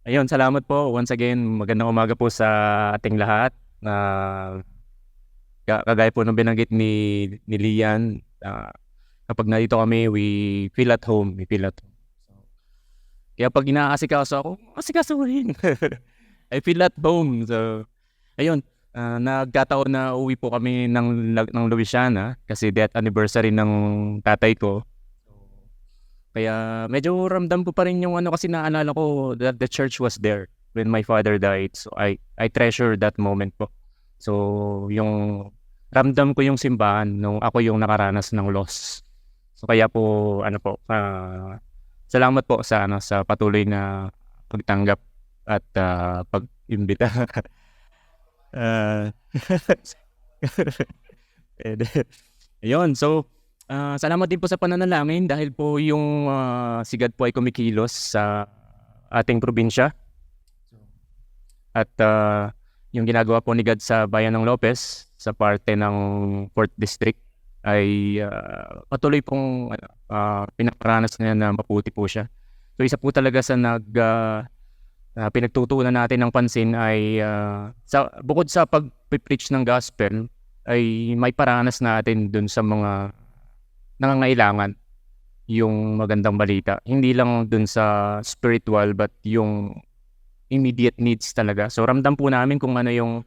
Ayun, salamat po once again. Magandang umaga po sa ating lahat. Na kagaya po ng binanggit ni Lian, kapag nandito kami, we feel at home. We feel at home. So, kaya pag inaasikaso ako, asikasuhin. I feel at home. So, ayun, nagkataon na uwi po kami ng Louisiana kasi death anniversary ng tatay ko. Kaya medyo ramdam ko pa rin yung ano kasi naalala ko that the church was there when my father died. So I treasure that moment po. So yung ramdam ko yung simbahan nung ako yung nakaranas ng loss. So kaya po ano po salamat po sa sa patuloy na pagtanggap at pag-imbita. uh, Ayun, so salamat din po sa pananalangin dahil po yung si God po ay kumikilos sa ating probinsya at yung ginagawa po ni God sa bayan ng Lopez sa parte ng 4th District ay patuloy pong pinaparanas niya na maputi po siya. So isa po talaga sa pinagtutuunan natin ng pansin ay bukod sa pag-preach ng gospel ay may paranas natin dun sa mga nangangailangan yung magandang balita. Hindi lang dun sa spiritual but yung immediate needs talaga. So ramdam namin kung ano yung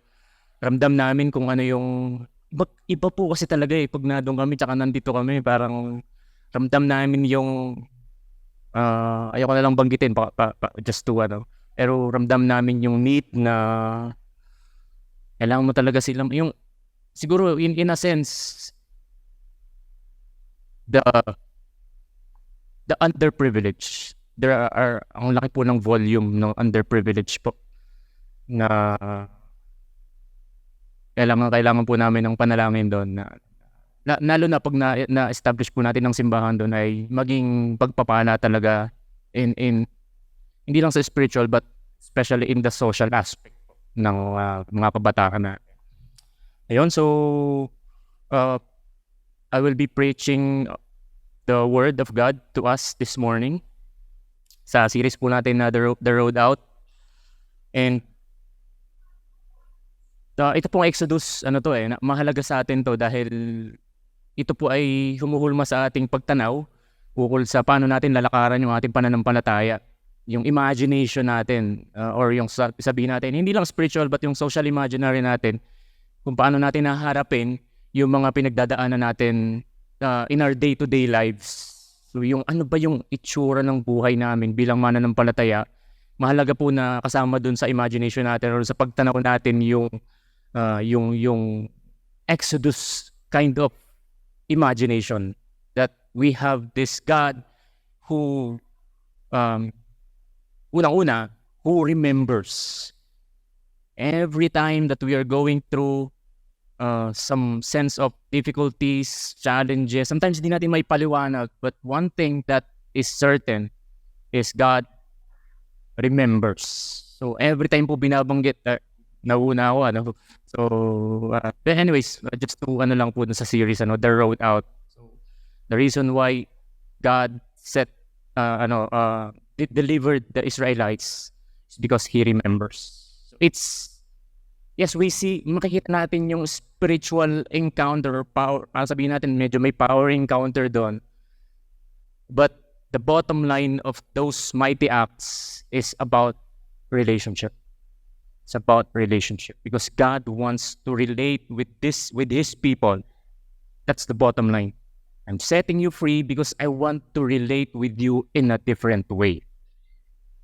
iba po kasi talaga pag nandun kami tsaka nandito kami parang ramdam namin yung ayoko na lang banggitin just to pero ramdam namin yung need na kailangan mo talaga silang yung siguro in a sense the underprivileged. There are ang laki po ng volume ng underprivileged po na kailangan po namin ng panalangin doon lalo na pag na-establish po natin ng simbahan doon ay maging pagpapala talaga in hindi lang sa spiritual but especially in the social aspect ng mga kabataan na. Ayun, so I will be preaching the word of God to us this morning sa series po natin na The Road Out. And ito pong Exodus, mahalaga sa atin to dahil ito po ay humuhulma sa ating pagtanaw ukol sa paano natin lalakaran yung ating pananampalataya. Yung imagination natin or yung sabihin natin, hindi lang spiritual but yung social imaginary natin kung paano natin haharapin yung mga pinagdadaanan natin in our day-to-day lives. So yung ano ba yung itsura ng buhay namin bilang mananampalataya, mahalaga po na kasama dun sa imagination natin or sa pagtanaw natin yung Exodus kind of imagination that we have this God who unang-una who remembers every time that we are going through some sense of difficulties, challenges. Sometimes hindi natin may paliwanag, but one thing that is certain is God remembers. So every time po binabanggit, nauna ako. So but anyways, just to lang po sa series, The Road Out. So the reason why God delivered the Israelites is because He remembers. So yes, we see, makikita natin yung spiritual encounter or power. Sabihin natin, medyo may power encounter doon. But the bottom line of those mighty acts is about relationship. It's about relationship. Because God wants to relate with His people. That's the bottom line. I'm setting you free because I want to relate with you in a different way.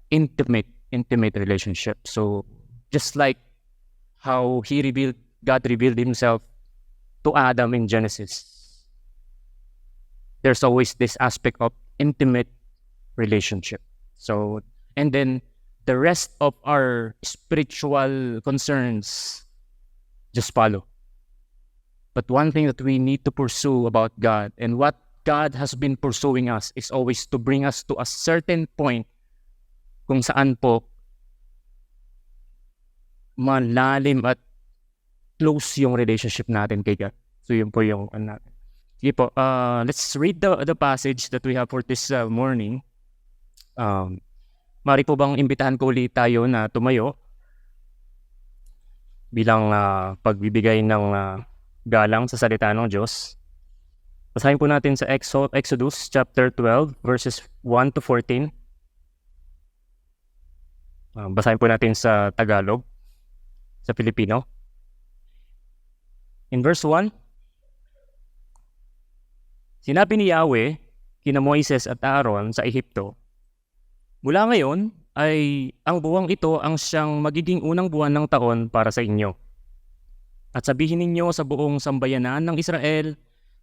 Intimate relationship. So, just like how God revealed Himself to Adam in Genesis. There's always this aspect of intimate relationship. So, and then the rest of our spiritual concerns just follow. But one thing that we need to pursue about God and what God has been pursuing us is always to bring us to a certain point kung saan po malalim at close yung relationship natin kay God. So yun po yung natin. Sige po, let's read the passage that we have for this morning. Mari po bang imbitahan ko ulit tayo na tumayo bilang pagbibigay ng galang sa salita ng Diyos. Basahin po natin sa Exodus chapter 12 verses 1 to 14. Basahin po natin sa Tagalog, sa Filipino. In verse 1, sinabi ni Yahweh kina Moises at Aaron sa Ehipto, mula ngayon ay ang buwang ito ang siyang magiging unang buwan ng taon para sa inyo. At sabihin ninyo sa buong sambayanan ng Israel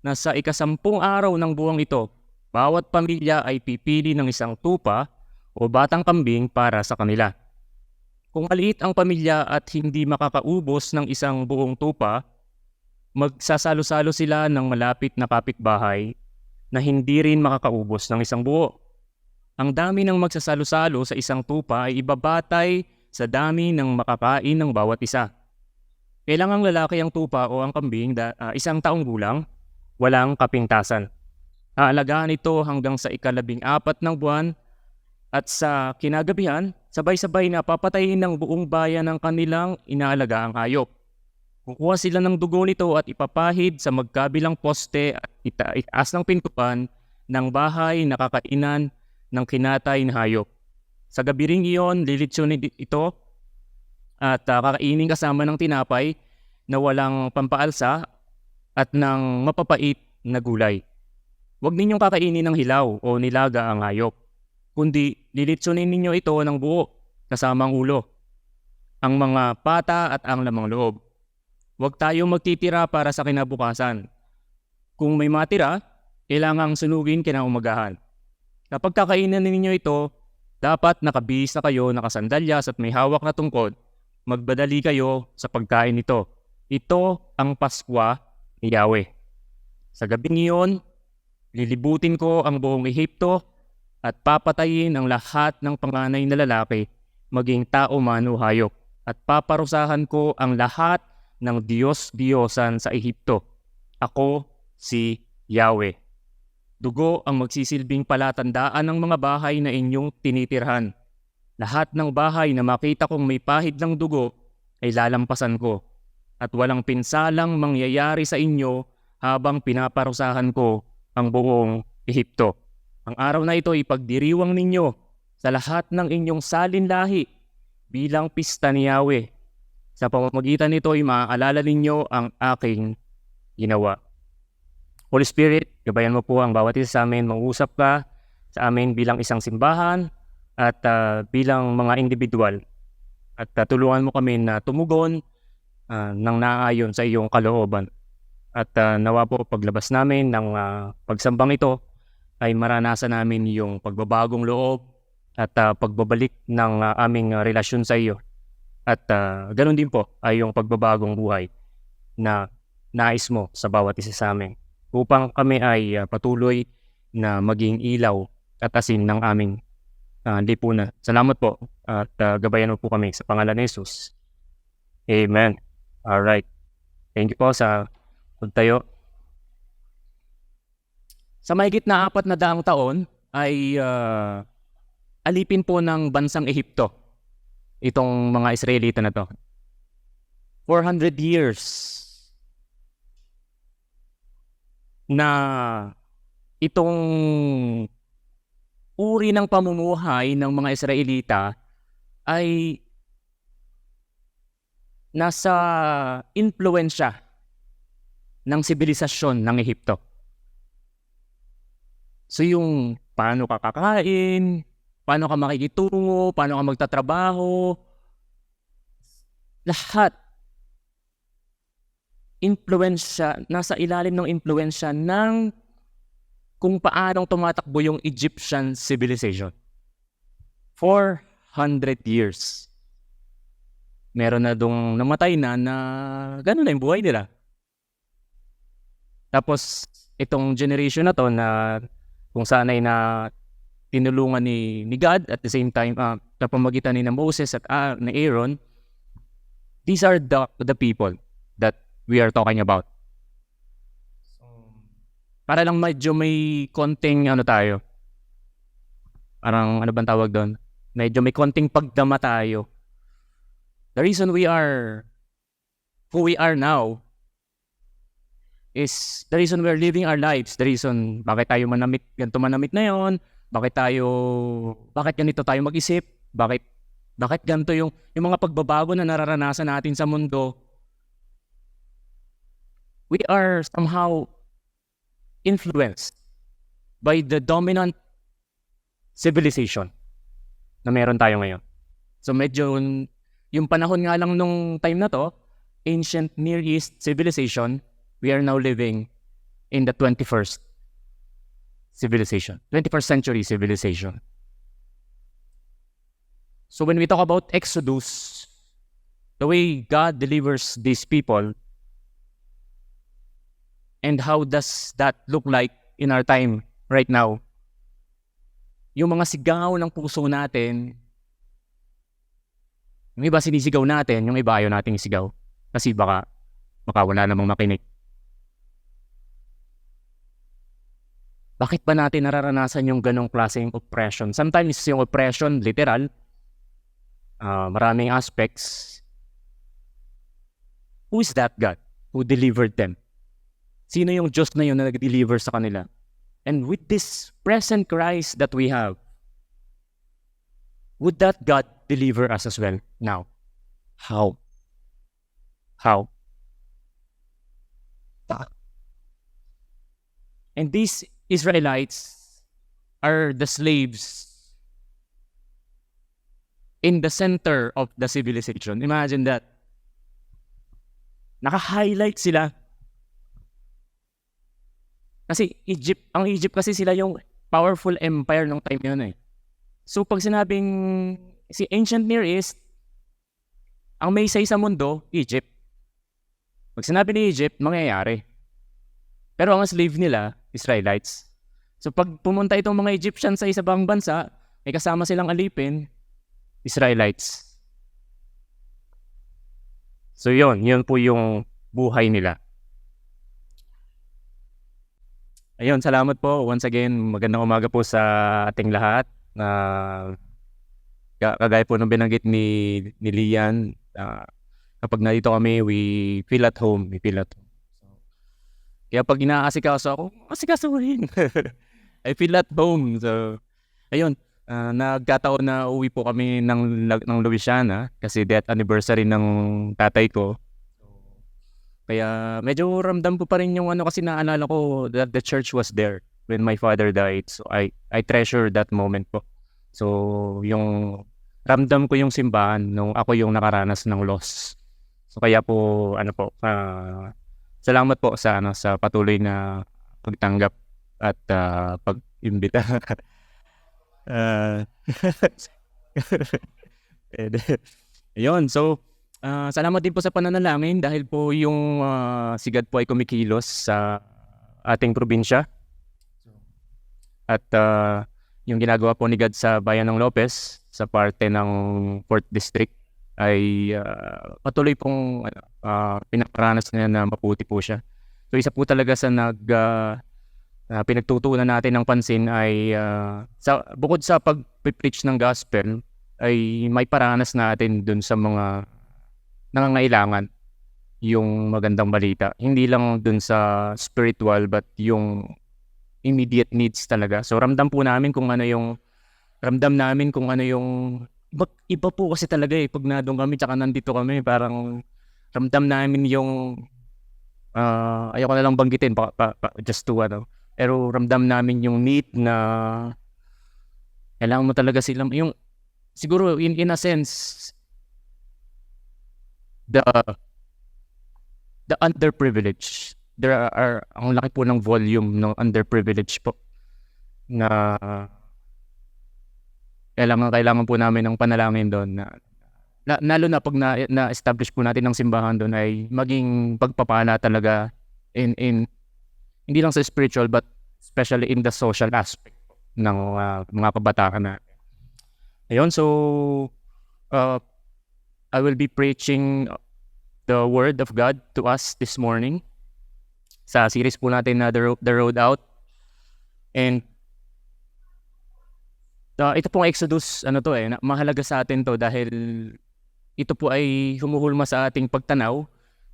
na sa ika-10 araw ng buwang ito, bawat pamilya ay pipili ng isang tupa o batang kambing para sa kanila. Kung maliit ang pamilya at hindi makakaubos ng isang buong tupa, magsasalo-salo sila ng malapit na kapitbahay na hindi rin makakaubos ng isang buo. Ang dami ng magsasalo-salo sa isang tupa ay ibabatay sa dami ng makakain ng bawat isa. Kailangang lalaki ang tupa o ang kambing 1 taong gulang, walang kapintasan. Aalagaan ito hanggang sa ika-14 ng buwan at sa kinagabihan, sabay-sabay na papatayin ng buong bayan ng kanilang inaalagaang hayop. Kukuha sila ng dugo nito at ipapahid sa magkabilang poste at itaas ng pintuan ng bahay na kakainan ng kinatay na hayop. Sa gabi ring iyon, lilitsunin ito at kakainin kasama ng tinapay na walang pampaalsa at ng mapapait na gulay. Huwag ninyong kakainin ng hilaw o nilaga ang hayop, kundi lilitsunin ninyo ito ng buo kasama ang ulo, ang mga pata at ang lamang loob. Huwag tayong magtitira para sa kinabukasan. Kung may matira, kailangang sunugin kinaumagahan. Kapag kakainin ninyo ito, dapat nakabihis na kayo, nakasandalyas at may hawak na tungkod. Magbadali kayo sa pagkain nito. Ito ang Paskwa ni Yahweh. Sa gabing iyon, lilibutin ko ang buong Ehipto at papatayin ang lahat ng panganay na lalaki, maging tao man o hayop, at paparusahan ko ang lahat ng Diyos-Diyosan sa Ehipto. Ako si Yahweh. Dugo ang magsisilbing palatandaan ng mga bahay na inyong tinitirhan. Lahat ng bahay na makita kong may pahid ng dugo ay lalampasan ko, at walang pinsalang mangyayari sa inyo habang pinaparusahan ko ang buong Ehipto. Ang araw na ito ipagdiriwang ninyo sa lahat ng inyong salinlahi bilang pista ni Yahweh. Sa pamamagitan nito ay maaalala ninyo ang aking ginawa. Holy Spirit, gabayan mo po ang bawat isa sa amin. Mag-usap ka sa amin bilang isang simbahan at bilang mga individual. At tulungan mo kami na tumugon ng naayon sa iyong kalooban. At nawa po paglabas namin ng pagsambang ito ay maranasan namin yung pagbabagong loob at pagbabalik ng aming relasyon sa iyo. At ganoon din po ay yung pagbabagong buhay na nais mo sa bawat isa sa amin, upang kami ay patuloy na maging ilaw at asin ng aming lipunan. Salamat po at gabayan mo po kami sa pangalan ni Jesus. Amen. Alright. Thank you po sa pagtayo. Sa mahigit na 400 taon ay alipin po ng bansang Ehipto itong mga Israelita na to. 400 years na itong uri ng pamumuhay ng mga Israelita ay nasa impluwensya ng sibilisasyon ng Ehipto. So yung paano ka kakain, paano ka makikitungo, paano ka magtatrabaho, lahat impluwensya, nasa ilalim ng impluwensya ng kung paanong tumatakbo yung Egyptian civilization. 400 years. Meron na dong namatay na gano'n na yung buhay nila. Tapos itong generation na to na kung saan ay na tinulungan ni God at the same time sa pamamagitan ni Moses at ni Aaron, these are the people that we are talking about. Para lang medyo may konting ano tayo. Parang ano bang tawag doon? medyo may konting pagdama tayo. The reason we are who we are now is the reason we're living our lives. The reason bakit tayo ganito manamit na yon, bakit ganito tayo mag-isip, bakit ganito yung mga pagbabago na nararanasan natin sa mundo. We are somehow influenced by the dominant civilization na meron tayo ngayon. So medyo yung panahon nga lang nung time na to, ancient Near East civilization, we are now living in the 21st century civilization. So when we talk about Exodus, the way God delivers these people, and how does that look like in our time right now? Yung mga sigaw ng puso natin, yung iba sinisigaw natin, yung iba ayaw nating isigaw. Kasi baka wala namang makinig. Bakit ba natin nararanasan yung ganong klaseng oppression? Sometimes yung oppression, literal, maraming aspects. Who is that God who delivered them? Sino yung Diyos na yun na nag-deliver sa kanila? And with this present Christ that we have, would that God deliver us as well now? How? And these Israelites are the slaves in the center of the civilization. Imagine that. Naka-highlight sila. Kasi ang Egypt kasi sila yung powerful empire ng time yun eh. So pag sinabing si Ancient Near East, ang may say sa mundo, Egypt. Pag sinabi ni Egypt, mangyayari. Pero ang slave nila, Israelites. So pag pumunta itong mga Egyptian sa isang bansa, may kasama silang alipin, Israelites. So yun po yung buhay nila. Ayun, salamat po. Once again, magandang umaga po sa ating lahat. Kagaya po nung binanggit ni Lian, kapag nandito kami, we feel at home. So, kaya pag inaasikaso ako, asikasuhin. I feel at home. So, ayun, nagkataon na uwi po kami ng Louisiana kasi death anniversary ng tatay ko. Kaya medyo ramdam ko pa rin yung kasi naalala ko that the church was there when my father died. So I treasure that moment po. So yung ramdam ko yung simbahan nung ako yung nakaranas ng loss. So kaya po salamat po sa patuloy na pagtanggap at pag-imbita. Ayun, so salamat din po sa pananalangin dahil po yung sigad po ay kumikilos sa ating probinsya. At yung ginagawa po ni God sa bayan ng Lopez sa parte ng 4th District ay patuloy pong pinaparanas niya na maputi po siya. So isa po talaga sa pinagtutuunan natin ng pansin ay bukod sa pag-preach ng gospel ay may paranas natin dun sa mga nangangailangan yung magandang balita. Hindi lang dun sa spiritual but yung immediate needs talaga. So ramdam namin kung ano yung iba po kasi talaga eh pag nandun kami tsaka nandito kami, parang ramdam namin yung ayoko na lang banggitin just to pero ramdam namin yung need na kailangan mo talaga silang yung siguro in a sense the underprivileged. There are ang laki po ng volume ng underprivileged po na kailangan po namin ng panalangin doon na lalo na pag na-establish po natin ng simbahan doon ay maging pagpapala talaga in hindi lang sa spiritual but especially in the social aspect ng mga kabataan natin. Ayun, so I will be preaching the Word of God to us this morning sa series po natin na The Road Out. And Ito pong Exodus, mahalaga sa atin to dahil ito po ay humuhulma sa ating pagtanaw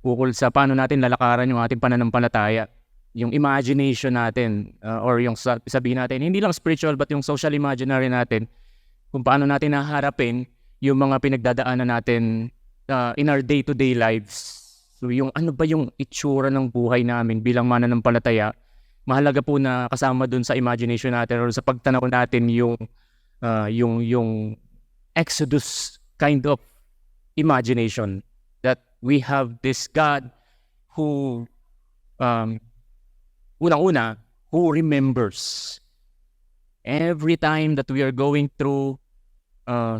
ukol sa paano natin lalakaran yung ating pananampalataya. Yung imagination natin, or yung sabihin natin, hindi lang spiritual but yung social imaginary natin, kung paano natin naharapin yung mga pinagdadaanan natin in our day-to-day lives. So yung ano ba yung itsura ng buhay namin bilang mananampalataya, mahalaga po na kasama dun sa imagination natin or sa pagtanaw natin yung Exodus kind of imagination that we have this God who unang-una, who remembers every time that we are going through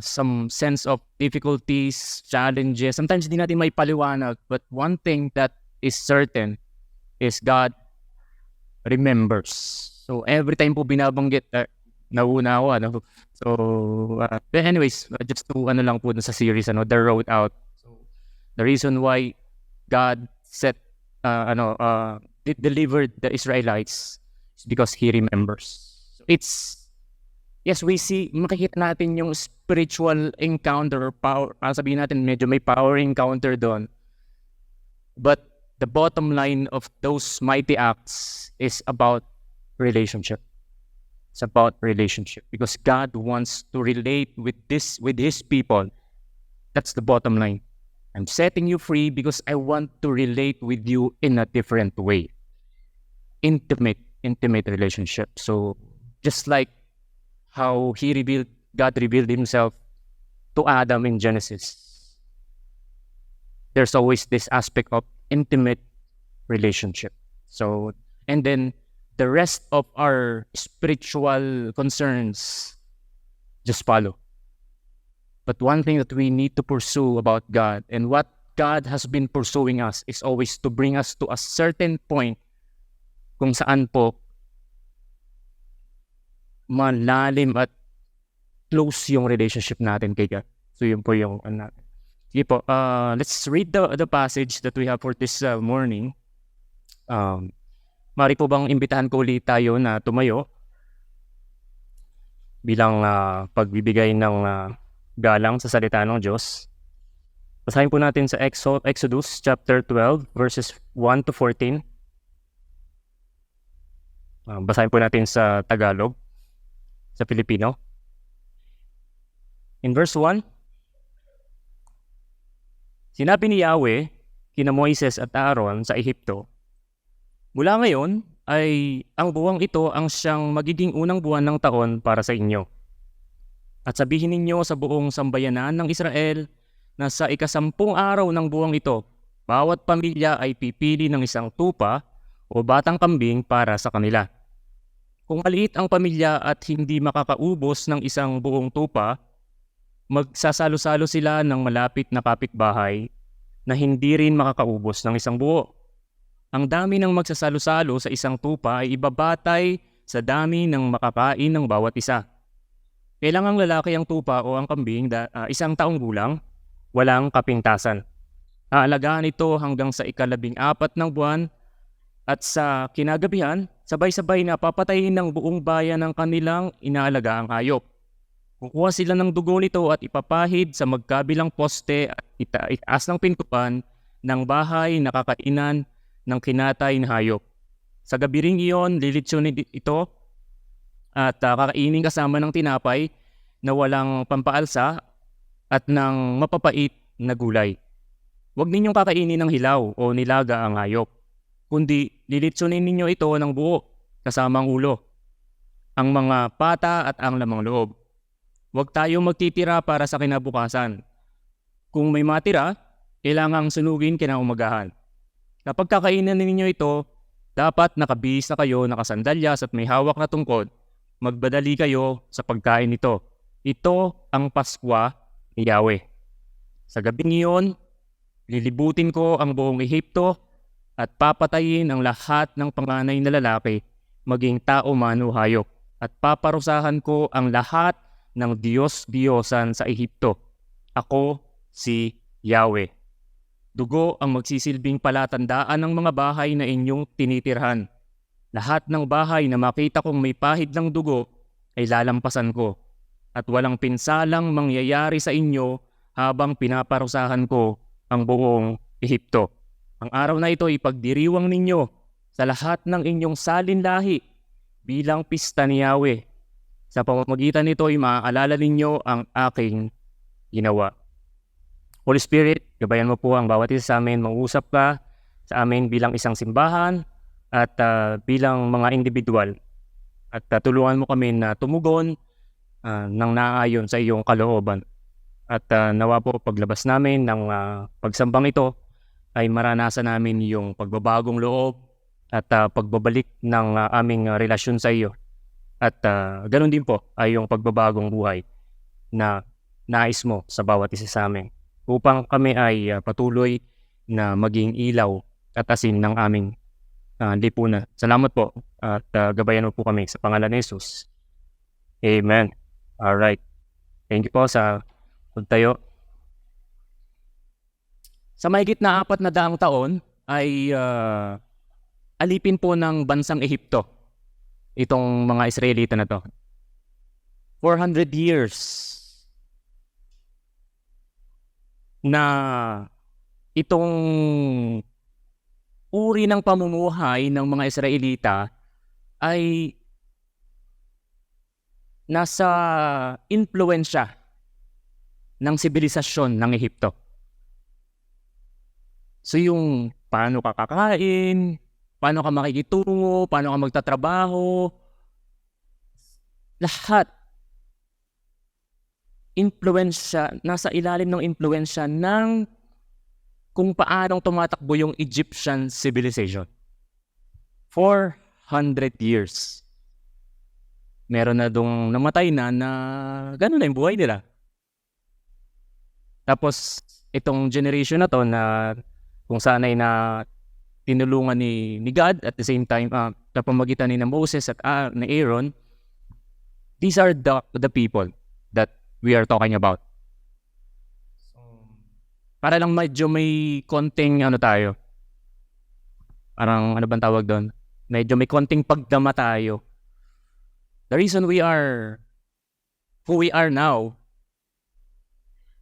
some sense of difficulties, challenges. Sometimes hindi natin may paliwanag, but one thing that is certain is God remembers. So every time po binabanggit, nauna ako. So anyways, just to lang po sa series, The Road Out. So the reason why God delivered the Israelites is because He remembers. So yes, we see, makikita natin yung spiritual encounter, power, sabihin natin medyo may power encounter doon. But the bottom line of those mighty acts is about relationship. It's about relationship because God wants to relate with His people. That's the bottom line. I'm setting you free because I want to relate with you in a different way. Intimate relationship. So just like how God revealed Himself to Adam in Genesis, there's always this aspect of intimate relationship. So, and then the rest of our spiritual concerns just follow. But one thing that we need to pursue about God and what God has been pursuing us is always to bring us to a certain point kung saan po malalim at close yung relationship natin kay God. So yun po yung natin. Sige po, let's read the passage that we have for this morning. Mari po bang imbitahan ko ulit tayo na tumayo bilang pagbibigay ng galang sa salita ng Diyos. Basahin po natin sa Exodus chapter 12 verses 1 to 14. Basahin po natin sa Tagalog, sa Filipino. In verse 1, sinabi ni Yahweh kina Moises at Aaron sa Ehipto, mula ngayon ay ang buwang ito ang siyang magiging unang buwan ng taon para sa inyo. At sabihin ninyo sa buong sambayanan ng Israel na sa ika-10 araw ng buwang ito, bawat pamilya ay pipili ng isang tupa o batang kambing para sa kanila. Kung maliit ang pamilya at hindi makakaubos ng isang buong tupa, magsasalo-salo sila ng malapit na kapitbahay na hindi rin makakaubos ng isang buo. Ang dami ng magsasalo-salo sa isang tupa ay ibabatay sa dami ng makakain ng bawat isa. Kailangang lalaki ang tupa o ang kambing 1 taong gulang, walang kapintasan. Aalagaan ito hanggang sa ika-14 ng buwan at sa kinagabihan, sabay-sabay na papatayin ng buong bayan ng kanilang inaalagaang hayop. Kukuha sila ng dugo nito at ipapahid sa magkabilang poste at itaas ng pintuan ng bahay na kakainan ng kinatay na hayop. Sa gabi ring iyon, lilitsunin ito at kakainin kasama ng tinapay na walang pampaalsa at ng mapapait na gulay. Huwag ninyong kakainin ng hilaw o nilaga ang hayop, kundi lilitsunin ninyo ito ng buo kasama ang ulo, ang mga pata at ang lamang loob. Huwag tayong magtitira para sa kinabukasan. Kung may matira, kailangang sunugin kinaumagahan. Kapag kakainin ninyo ito, dapat nakabihis na kayo, nakasandalyas at may hawak na tungkod. Magbadali kayo sa pagkain nito. Ito ang Paskwa ni Yahweh. Sa gabing iyon, lilibutin ko ang buong Ehipto at papatayin ang lahat ng panganay na lalaki, maging tao man o hayop, at paparusahan ko ang lahat ng Diyos-Diyosan sa Ehipto. Ako si Yahweh. Dugo ang magsisilbing palatandaan ng mga bahay na inyong tinitirhan. Lahat ng bahay na makita kong may pahid ng dugo ay lalampasan ko. at walang pinsalang mangyayari sa inyo habang pinaparusahan ko ang buong Ehipto. Ang araw na ito ipagdiriwang ninyo sa lahat ng inyong salinlahi bilang pista ni Yahweh. Sa pamamagitan nito ay maaalala ninyo ang aking ginawa. Holy Spirit, gabayan mo po ang bawat isa sa amin. Mag-usap ka sa amin bilang isang simbahan at bilang mga individual. At tulungan mo kami na tumugon ng naayon sa iyong kalooban. At nawa po paglabas namin ng pagsambang ito ay maranasan namin yung pagbabagong loob at pagbabalik ng aming relasyon sa iyo. At ganoon din po ay yung pagbabagong buhay na nais mo sa bawat isa sa amin upang kami ay patuloy na maging ilaw at asin ng aming lipunan. Salamat po at gabayan mo po kami sa pangalan ni Jesus. Amen. Alright. Thank you po sa pagtayo. Sa mahigit na 400 taon ay alipin po ng bansang Ehipto itong mga Israelita na to. 400 years na itong uri ng pamumuhay ng mga Israelita ay nasa impluwensya ng sibilisasyon ng Ehipto. So yung paano ka kakain, paano ka makikitungo, paano ka magtatrabaho, lahat impluwensya, nasa ilalim ng impluwensya ng kung paanong tumatakbo yung Egyptian civilization. 400 years. Meron na dong namatay na gano'n na yung buhay nila. Tapos, itong generation na to na kung saan ay na tinulungan ni God at the same time, sa pamagitan ni Moses at ni Aaron, these are the people that we are talking about. Para lang medyo may konting tayo. Parang ano bang tawag doon? Medyo may konting pagdama tayo. The reason we are who we are now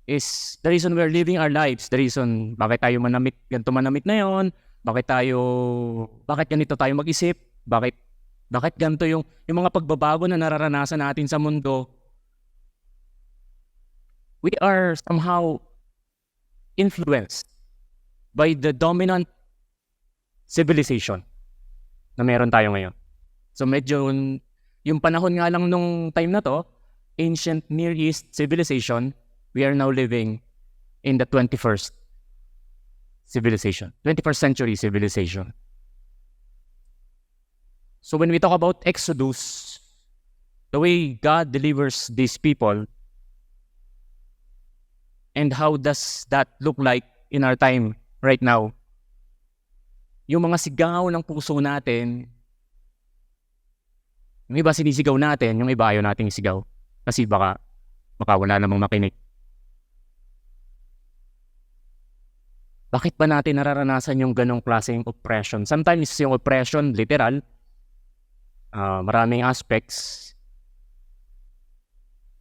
is the reason we are living our lives. The reason bakit tayo ganito manamit na yon, bakit ganito tayo mag-isip, bakit ganito yung mga pagbabago na nararanasan natin sa mundo. We are somehow influenced by the dominant civilization na meron tayo ngayon. So medyo yung panahon nga lang nung time na to, ancient Near East civilization, we are now living in the 21st civilization, 21st century civilization. So when we talk about Exodus, the way God delivers these people, and how does that look like in our time right now? Yung mga sigaw ng puso natin, yung iba sinisigaw natin, yung iba ayaw nating sigaw. Kasi baka wala namang makinig. Bakit ba natin nararanasan yung ganong klaseng oppression? Sometimes yung oppression, literal, maraming aspects.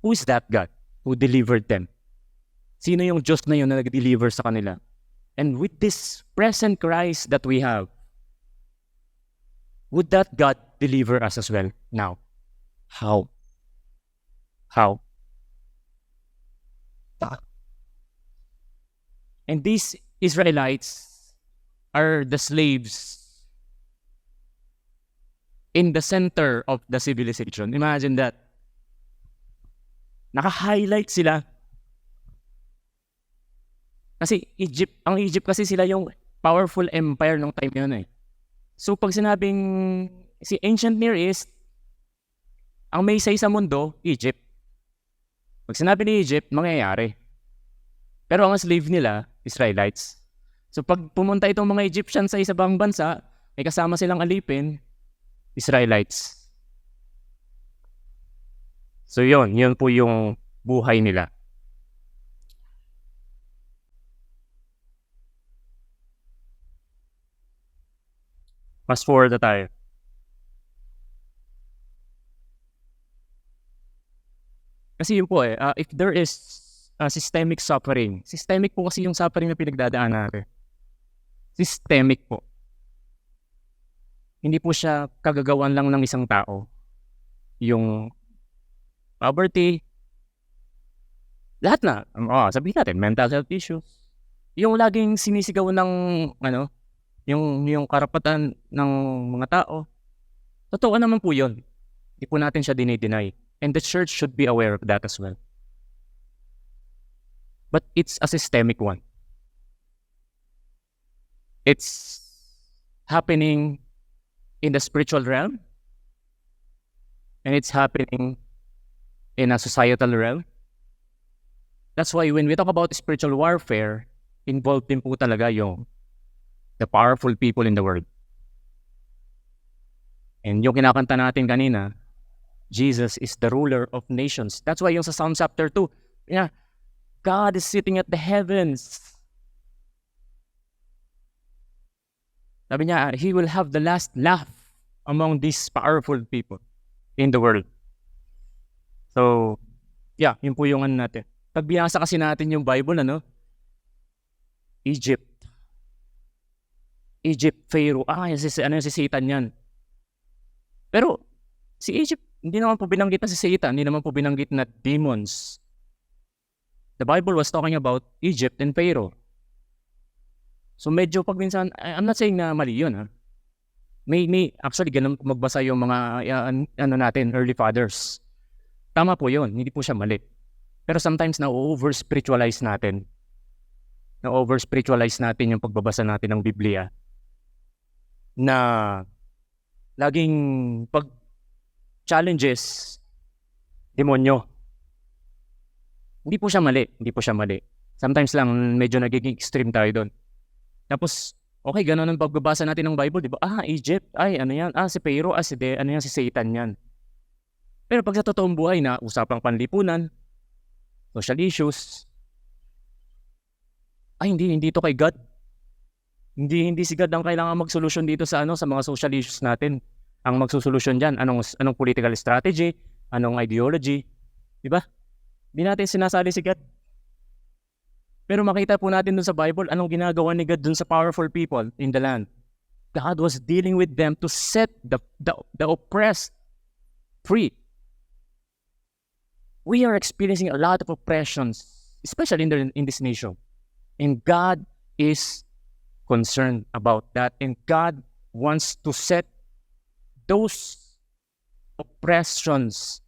Who is that God who delivered them? Sino yung Diyos na yun na nag-deliver sa kanila? And with this present Christ that we have, would that God deliver us as well now? How? And these Israelites are the slaves in the center of the civilization. Imagine that. Naka-highlight sila. Kasi ang Egypt kasi sila yung powerful empire nung time yun eh. So pag sinabing si Ancient Near East, ang may say sa mundo, Egypt. Pag sinabi ni Egypt, mangyayari. Pero ang slave nila, Israelites. So pag pumunta itong mga Egyptians sa isang bansa, may kasama silang alipin, Israelites. So yun po yung buhay nila. Fast forward na tayo. Kasi yun po if there is systemic suffering, systemic po kasi yung suffering na pinagdadaanan natin. Systemic po. Hindi po siya kagagawan lang ng isang tao. Yung poverty, lahat na. Sabihin natin, mental health issues. Yung laging sinisigaw ng yung karapatan ng mga tao. Totoo naman po yun. Hindi po natin siya dinideny. And the church should be aware of that as well. But it's a systemic one. It's happening in the spiritual realm. And it's happening in a societal realm. That's why when we talk about spiritual warfare, involved din po talaga yung the powerful people in the world. And yung kinakanta natin kanina, Jesus is the ruler of nations. That's why yung sa Psalm chapter 2, God is sitting at the heavens. Sabi niya, He will have the last laugh among these powerful people in the world. So, yun po yung natin. Pag binasa kasi natin yung Bible, Egypt, Pharaoh, si Satan yan. Pero, si Egypt, hindi naman po binanggit na si Satan, hindi naman po binanggit na demons. The Bible was talking about Egypt and Pharaoh. So medyo pag minsan, I'm not saying na mali yun May actually ganun magbasa yung mga natin, early fathers. Tama po yun, hindi po siya mali. Pero sometimes na-over-spiritualize natin. Na-over-spiritualize natin yung pagbabasa natin ng Biblia. Na laging pag challenges, demonyo. Hindi po siya mali. Sometimes lang medyo nagiging extreme tayo doon. Tapos, okay, ganun ang pagbabasa natin ng Bible, di ba? Egypt, yan? Si Pharaoh, si Satan yan. Pero pag sa totoong buhay na usapang panlipunan, social issues, hindi ito kay God. Hindi si God ang kailangan mag-solusyon dito sa mga social issues natin. Ang magsosolusyon diyan, anong political strategy, anong ideology, di ba? Hindi natin sinasali si God. Pero makita po natin dun sa Bible, anong ginagawa ni God dun sa powerful people in the land. God was dealing with them to set the oppressed free. We are experiencing a lot of oppressions, especially in this nation. And God is concerned about that. And God wants to set those oppressions,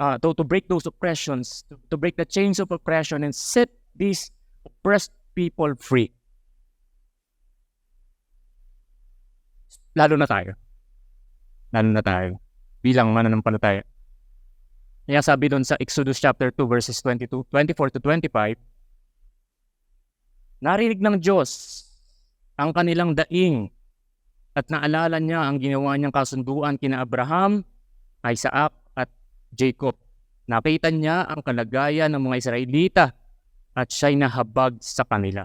to break those oppressions, to break the chains of oppression and set these oppressed people free. Lalo na tayo. Bilang mananampalataya. Kaya sabi doon sa Exodus chapter 2 verses 24 to 25, narinig ng Diyos ang kanilang daing at naalala niya ang ginawa niyang kasunduan kina Abraham, Isaac at Jacob. Nakita niya ang kalagayan ng mga Israelita at siya'y nahabag sa kanila.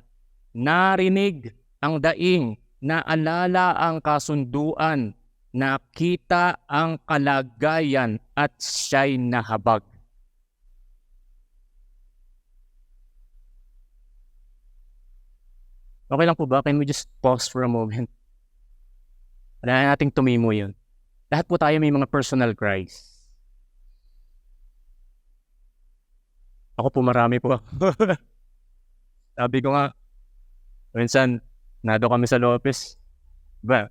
Narinig ang daing, naalala ang kasunduan, nakita ang kalagayan at siya'y nahabag. Okay lang po ba? Can we just pause for a moment? Wala na nating tumimo yun. Lahat po tayo may mga personal cries. Ako po marami po. Sabi ko nga, minsan, nado kami sa Lopez. Diba?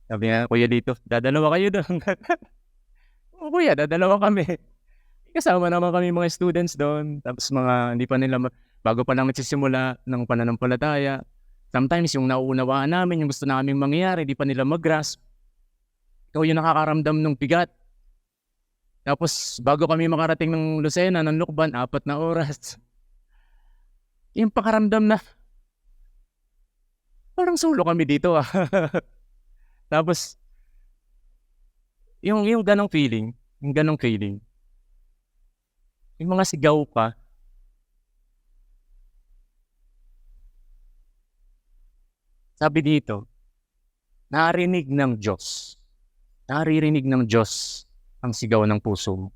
Sabi nga, kuya dito, dadalawa kayo doon. O kuya, dadalawa kami. Kasama naman kami mga students doon. Tapos hindi pa nila, bago pa lang nagsisimula ng pananampalataya. Sometimes yung nauunawaan namin, yung gusto namin mangyayari, di pa nila mag-grasp. Ikaw yung nakakaramdam ng bigat. Tapos, bago kami makarating ng Lucena, ng Lucban, 4 na oras. Yung pakaramdam na, parang solo kami dito Tapos, yung ganong feeling, yung mga sigaw pa, sabi dito, naririnig ng Diyos ang sigaw ng puso mo.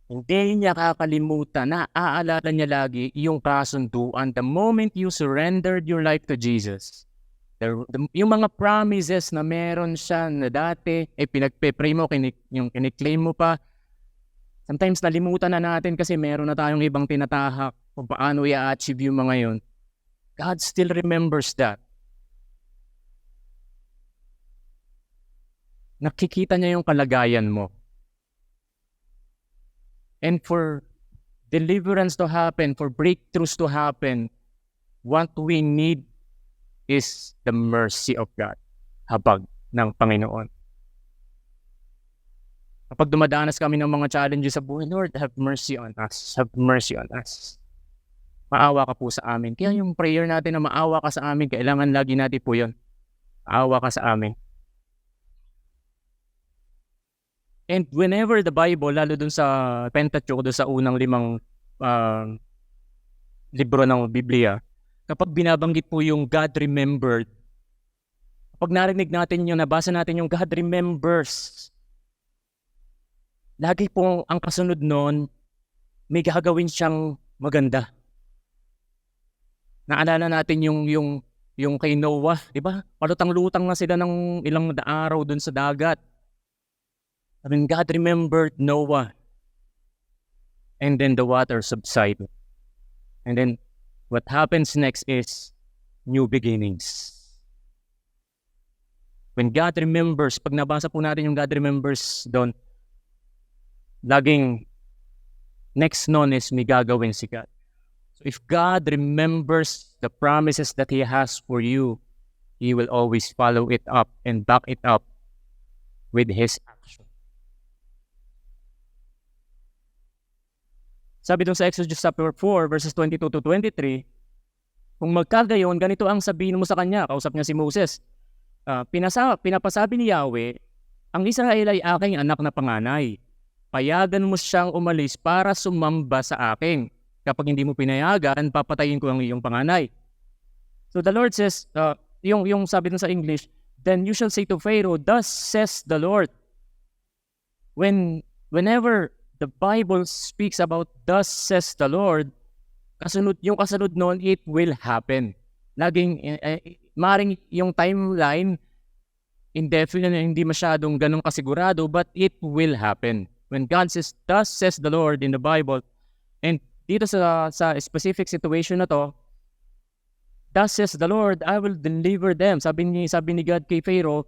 Hindi niya kakalimutan, naaalala niya lagi yung kasunduan. The moment you surrendered your life to Jesus, yung mga promises na meron siya na dati, pinagpe-pray mo, yung kiniklaim mo pa, sometimes nalimutan na natin kasi meron na tayong ibang tinatahak kung paano i-achieve yung mga yun. God still remembers that. Nakikita niya yung kalagayan mo. And for deliverance to happen, for breakthroughs to happen, what we need is the mercy of God. Habag ng Panginoon. Kapag dumadanas kami ng mga challenges sa buhay, Lord, have mercy on us. Have mercy on us. Maawa ka po sa amin. Kaya yung prayer natin na maawa ka sa amin, kailangan lagi natin po yun. Maawa ka sa amin. And whenever the Bible, lalo dun sa Pentateuch, dun sa unang 5 libro ng Biblia, kapag binabanggit po yung God remembered, kapag narinig natin yung nabasa natin yung God remembers, lagi po ang kasunod nun, may gagawin siyang maganda. Naalala natin yung kay Noah, di ba? Palutang-lutang na sila ng ilang araw dun sa dagat. I mean, God remembered Noah. And then the water subsided. And then what happens next is new beginnings. When God remembers, pag nabasa po natin yung God remembers doon, laging next nun is may gagawin si God. So if God remembers the promises that He has for you, He will always follow it up and back it up with His action. Sabi dun sa Exodus chapter 4, verses 22 to 23, kung magkagayon, ganito ang sabihin mo sa kanya, kausap niya si Moses. Pinapasabi ni Yahweh, ang Israel ay aking anak na panganay. Payagan mo siyang umalis para sumamba sa akin. Kapag hindi mo pinayagan, papatayin ko ang iyong panganay. So the Lord says, yung sabi dun sa English, then you shall say to Pharaoh, thus says the Lord. Whenever the Bible speaks about thus says the Lord, yung kasunod noon, it will happen. Laging, maring yung timeline, indefinite, hindi masyadong ganun kasigurado, but it will happen. When God says, thus says the Lord in the Bible, and dito sa specific situation na to, thus says the Lord, I will deliver them. Sabi ni God kay Pharaoh,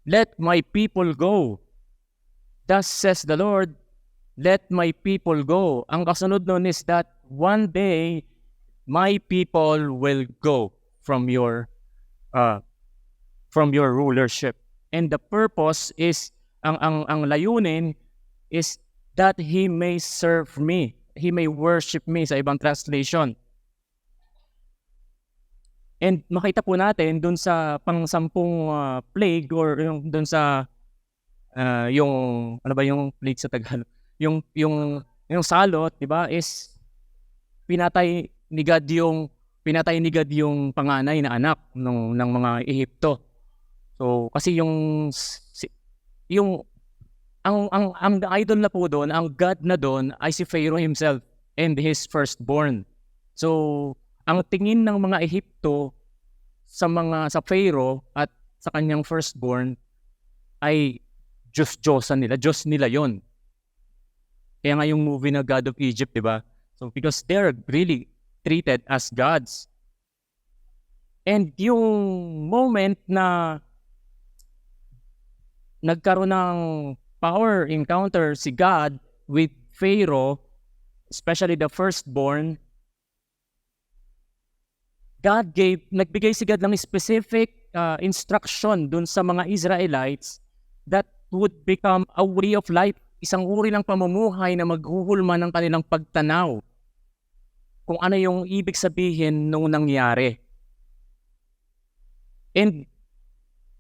let my people go. Thus says the Lord, let my people go. Ang kasunod nun is that one day, my people will go from your rulership. And the purpose is, ang layunin is that He may serve me. He may worship me sa ibang translation. And makita po natin dun sa pang-10 plague or yung dun sa yung ano ba yung plague sa Tagalog? Yung salot, 'di ba? Is pinatay ni God yung panganay na anak ng mga Ehipto. So kasi ang idol na po doon, ang God na doon ay si Pharaoh himself and his firstborn. So ang tingin ng mga Ehipto sa Pharaoh at sa kanyang firstborn ay Diyos-Diyosan nila. Diyos nila yon. Kaya nga yung movie na God of Egypt, di ba? So because they're really treated as gods. And yung moment na nagkaroon ng power encounter si God with Pharaoh, especially the firstborn, nagbigay si God ng specific instruction dun sa mga Israelites that would become a way of life, isang uri ng pamumuhay na maghuhulma ng kanilang pagtanaw kung ano yung ibig sabihin nung nangyari. And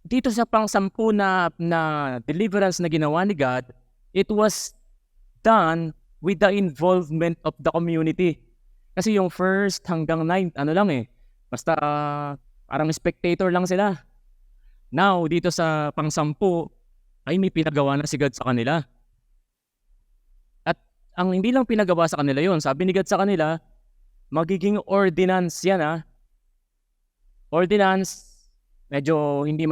dito sa pang-10 na deliverance na ginawa ni God, it was done with the involvement of the community. Kasi yung 1 hanggang 9, basta parang spectator lang sila. Now, dito sa pang-10, ay may pinagawa na si God sa kanila. ang hindi lang pinagawa sa kanila yon, sabi ni God sa kanila, magiging ordinance yan. Ordinance, medyo hindi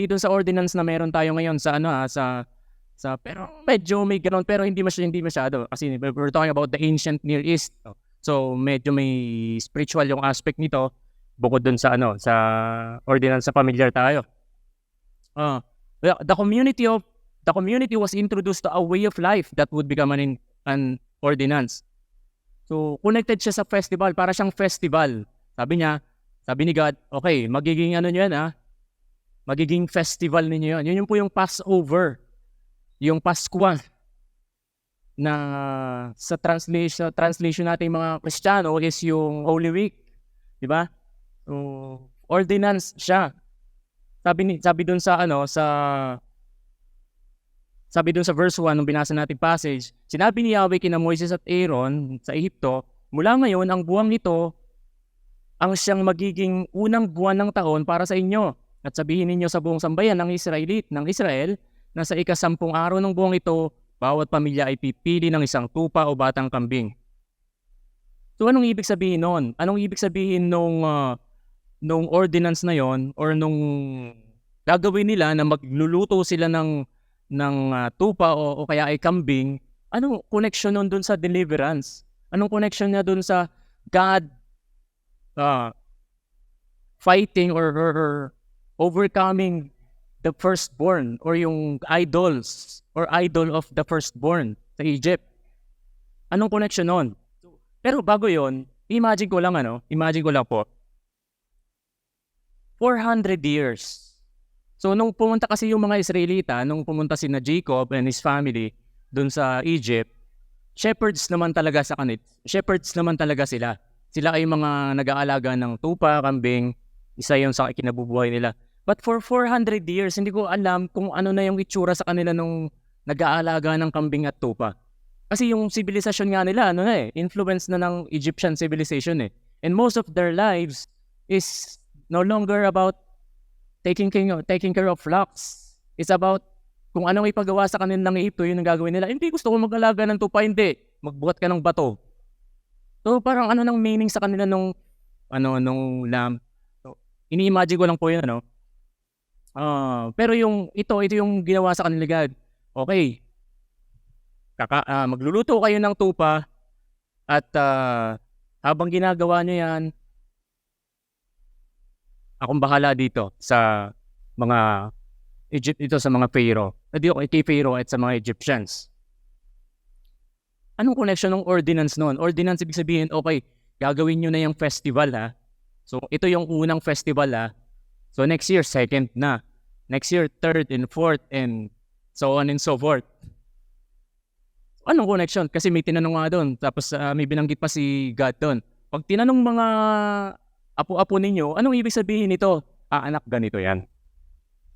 dun sa ordinance na meron tayo ngayon sa pero medyo may gano'n, pero hindi masyado. Kasi we're talking about the ancient Near East. So medyo may spiritual yung aspect nito, bukod dun sa sa ordinance sa familiar tayo. The community was introduced to a way of life that would become an ordinance. So connected siya sa festival, para siyang festival. Sabi ni God, okay, magiging magiging festival ninyo yan. Yun po yung Passover, yung Paskwa, na sa translation natin mga Kristiyano is yung Holy Week, di ba? So, ordinance siya. Sabi dun sa verse 1 nung binasa nating passage, sinabi ni Yahweh kina Moises at Aaron sa Ehipto, mula ngayon ang buwang ito ang siyang magiging unang buwan ng taon para sa inyo. At sabihin ninyo sa buong sambayan ng Israel na sa ika-10 araw ng buwang ito, bawat pamilya ay pipili ng isang tupa o batang kambing. So anong ibig sabihin nun? Anong ibig sabihin nung ordinance na yon, or nung gagawin nila na magluluto sila ng tupa o kaya ay kambing? Anong connection nun dun sa deliverance? Anong connection niya dun sa God fighting or overcoming the firstborn, or yung idols or idol of the firstborn sa Egypt? Anong connection nun? Pero bago yon, imagine ko lang po, 400 years. So nung pumunta kasi yung mga Israelita, nung pumunta sina Jacob and his family dun sa Egypt, shepherds naman talaga sila. Sila ay mga nag-aalaga ng tupa, kambing, isa yun sa kinabubuhay nila. But for 400 years, hindi ko alam kung ano na yung itsura sa kanila nung nag-aalaga ng kambing at tupa. Kasi yung civilization nga nila, influence na ng Egyptian civilization . And most of their lives is no longer about taking care of flocks. It's about kung anong ipagawa sa kanila ng Egypto, yun ang gagawin nila. Hindi, gusto ko mag-alaga ng tupa, hindi. Magbuhat ka ng bato. So parang ng meaning sa kanila nung lamb. So, ini-imagine ko lang po yun, pero ito yung ginawa sa kanila God. Okay. Magluluto kayo ng tupa at habang ginagawa niyo yan, akong bahala dito sa mga sa mga Pharaoh. Kay Pharaoh at sa mga Egyptians. Anong connection ng ordinance noon? Ordinance ibig sabihin, okay, gagawin nyo na yung festival So ito yung unang festival So next year, second na. Next year, third and fourth and so on and so forth. Anong connection? Kasi may tinanong nga doon. Tapos may binanggit pa si God doon. Pag tinanong mga apo-apo ninyo, anong ibig sabihin nito? Anak, ganito yan.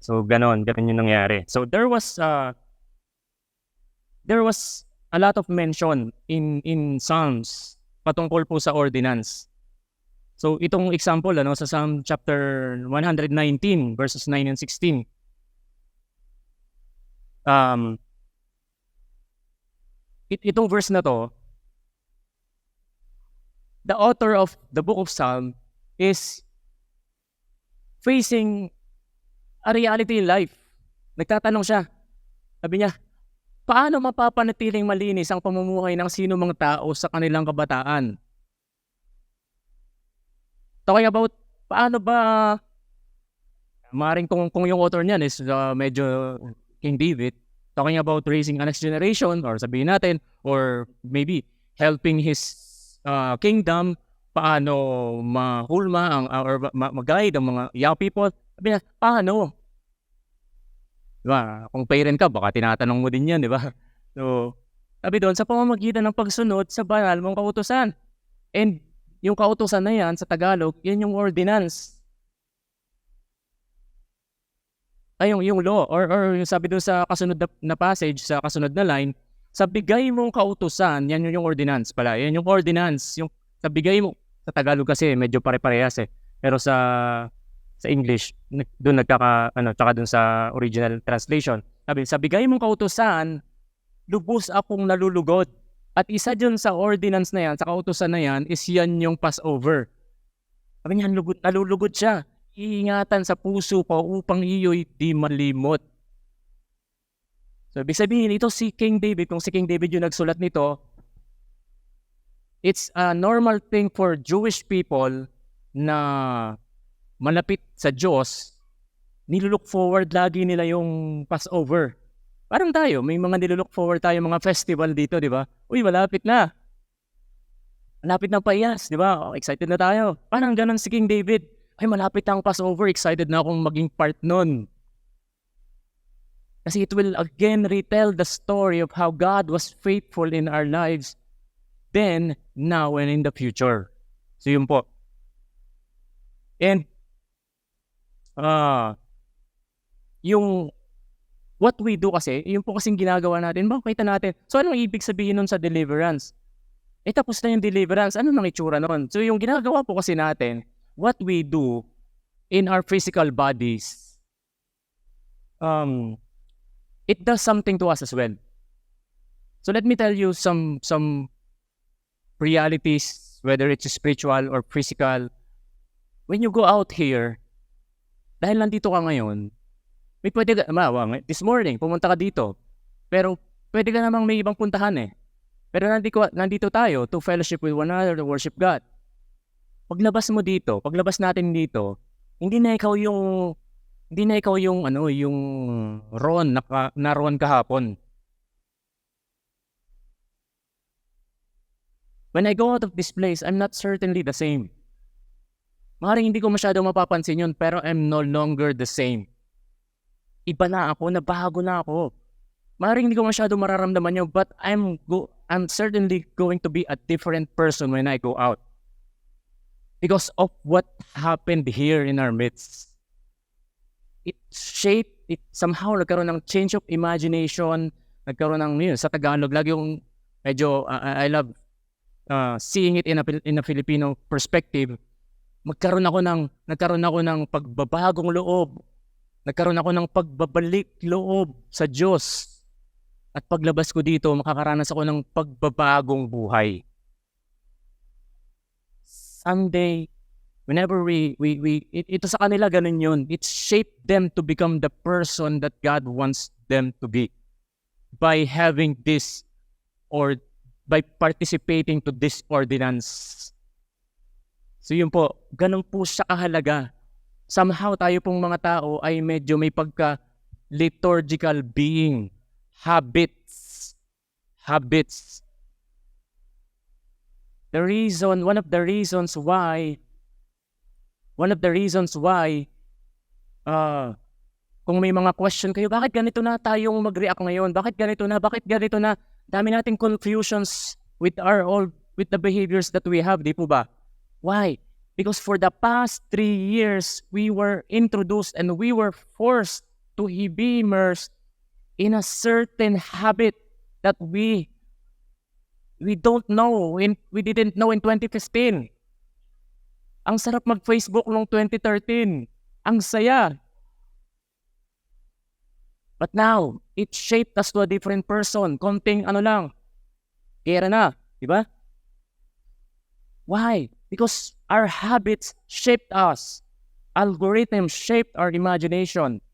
So ganon yung nangyari. So there was a lot of mention in Psalms patungkol po sa ordinance. So itong example sa Psalm chapter 119 verses 9 and 16. Itong verse na to, the author of the book of Psalm is facing a reality in life. Nagtatanong siya. Sabi niya, paano mapapanatiling malinis ang pamumuhay ng sino mang tao sa kanilang kabataan? Talking about paano ba, maaaring kung yung author niyan is medyo King David, talking about raising a next generation, or sabihin natin, or maybe helping his kingdom, paano mahulma or mag-guide ang mga young people. Sabi niya, paano? Diba? Kung parent ka, baka tinatanong mo din yan, di ba? So, sabi doon, sa pamamagitan ng pagsunod sa banal mong kautusan. And yung kautusan na yan, sa Tagalog, yan yung ordinance. Ay, yung law, or yung sabi doon sa kasunod na passage, sa kasunod na line, sa bigay mong kautusan, yan yung ordinance pala. Yan yung ordinance. Yung sa bigay mo, sa Tagalog kasi medyo pare-parehas Pero sa English, doon tsaka doon sa original translation. Sabi, sa bigay mong kautusan, lubos akong nalulugod At isa dyan sa ordinance na yan, sa kautusan na yan, is yan yung Passover. Sabi niya, nalulugod siya. Iingatan sa puso ko upang iyo'y di malimot. So, ibig sabihin, ito si King David, kung si King David yung nagsulat nito, it's a normal thing for Jewish people na malapit sa Diyos, nilook forward lagi nila yung Passover. Parang tayo, may mga nilook forward tayo, mga festival dito, di ba? Uy, malapit na. Malapit na paiyas, di ba? Oh, excited na tayo. Parang ganun si King David. Ay, malapit na ang Passover, excited na akong maging part nun. Kasi it will again retell the story of how God was faithful in our lives then, now, and in the future. So yun po. And, yung what we do kasi, yun po kasing ginagawa natin, makita natin. So anong ibig sabihin nun sa deliverance? Tapos na yung deliverance, ano nang itsura nun? So yung ginagawa po kasi natin, what we do in our physical bodies, it does something to us as well. So let me tell you some realities, whether it's spiritual or physical. When you go out here, dahil nandito ka ngayon, may pwede ka, this morning, pumunta ka dito. Pero pwede ka namang may ibang puntahan eh. Pero nandito tayo to fellowship with one another, to worship God. Paglabas mo dito, paglabas natin dito, hindi na ikaw yung Ron na Ron kahapon. When I go out of this place, I'm not certainly the same. Maaaring hindi ko masyado mapapansin yun, pero I'm no longer the same. Iba na ako, nabago na ako. Maaaring hindi ko masyado mararamdaman yun, but I'm certainly going to be a different person when I go out. Because of what happened here in our midst. It somehow nagkaroon ng change of imagination, nagkaroon ng, sa Tagalog, lagi yung medyo, I love seeing it in a Filipino perspective. Nagkaroon ako ng pagbabagong loob. Nagkaroon ako ng pagbabalik loob sa Diyos. At paglabas ko dito, makakaranas ako ng pagbabagong buhay. Someday, whenever ito sa kanila ganun yun. It shaped them to become the person that God wants them to be. By having this or by participating to this ordinance. So yun po, ganun po siya kahalaga. Somehow tayo pong mga tao ay medyo may pagka-liturgical being. Habits. One of the reasons why, kung may mga question kayo, bakit ganito na tayong mag-react ngayon? Bakit ganito na? Dami nating confusions with the behaviors that we have, di po ba? Why? Because for the past 3 years, we were introduced and we were forced to be immersed in a certain habit that we didn't know in 2015. Ang sarap mag-Facebook noong 2013. Ang saya. But now, it shaped us to a different person. Konting kera na, di ba? Why? Because our habits shaped us. Algorithms shaped our imagination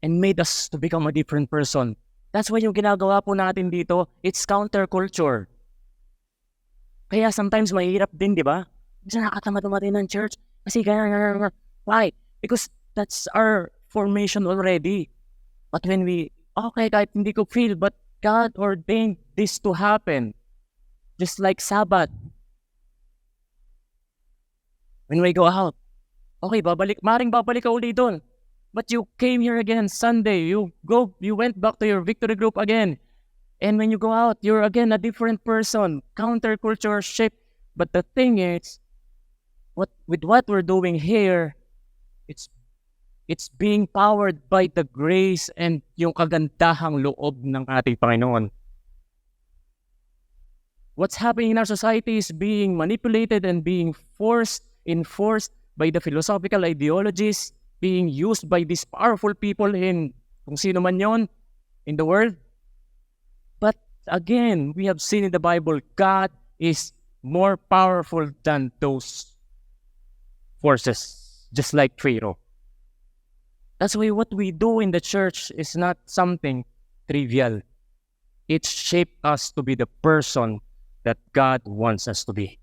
and made us to become a different person. That's why yung ginagawa po natin dito, it's counterculture. Kaya sometimes mahirap din, di ba? Kasi nakatamad natin ng church. Kasi why? Because that's our formation already. But when kahit hindi ko feel, but God ordained this to happen. Just like Sabbath. When we go out, maring babalik ka uli doon. But you came here again Sunday. You went back to your victory group again. And when you go out, you're again a different person. Counterculture shift. But the thing is, with what we're doing here, it's being powered by the grace and yung kagandahang loob ng ating Panginoon. What's happening in our society is being manipulated and being enforced by the philosophical ideologies being used by these powerful people in kung sino man yon in the world. But Again, we have seen in the Bible, God is more powerful than those forces, just like Pharaoh. That's why what we do in the church is not something trivial. It shaped us to be the person that God wants us to be.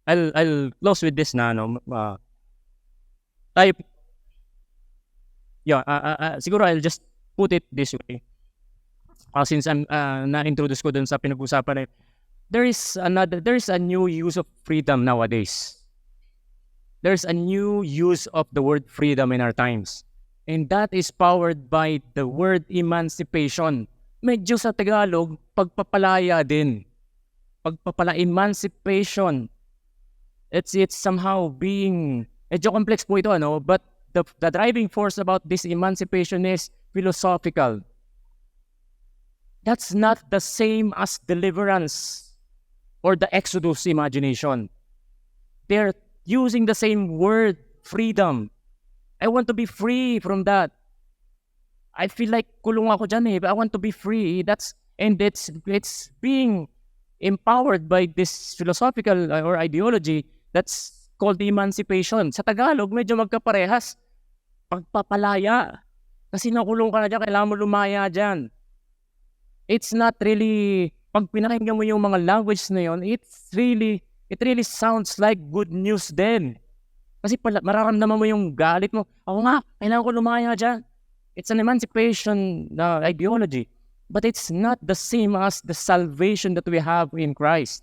I'll close with this na, no? Tayo, siguro I'll just put it this way. Since I'm na-introduce ko dun sa pinag-usapan, there is a new use of freedom nowadays. There's a new use of the word freedom in our times. And that is powered by the word emancipation. Medyo sa Tagalog, pagpapalaya din. Emancipation. It's somehow being, medyo complex po ito, ano? But the driving force about this emancipation is philosophical. That's not the same as deliverance or the Exodus imagination. They're using the same word, freedom. I want to be free from that. I feel like kulong ako dyan but I want to be free. It's being empowered by this philosophical or ideology that's called emancipation. Sa Tagalog, medyo magkaparehas. Pagpapalaya. Kasi nakulong ka na dyan, kailangan mo lumaya dyan. It's not really, pag pinakinggan mo yung mga language na yun, it really sounds like good news din. Kasi mararamdaman mo yung galit mo. Ako nga, kailangan ko lumaya dyan. It's an emancipation ideology. But it's not the same as the salvation that we have in Christ.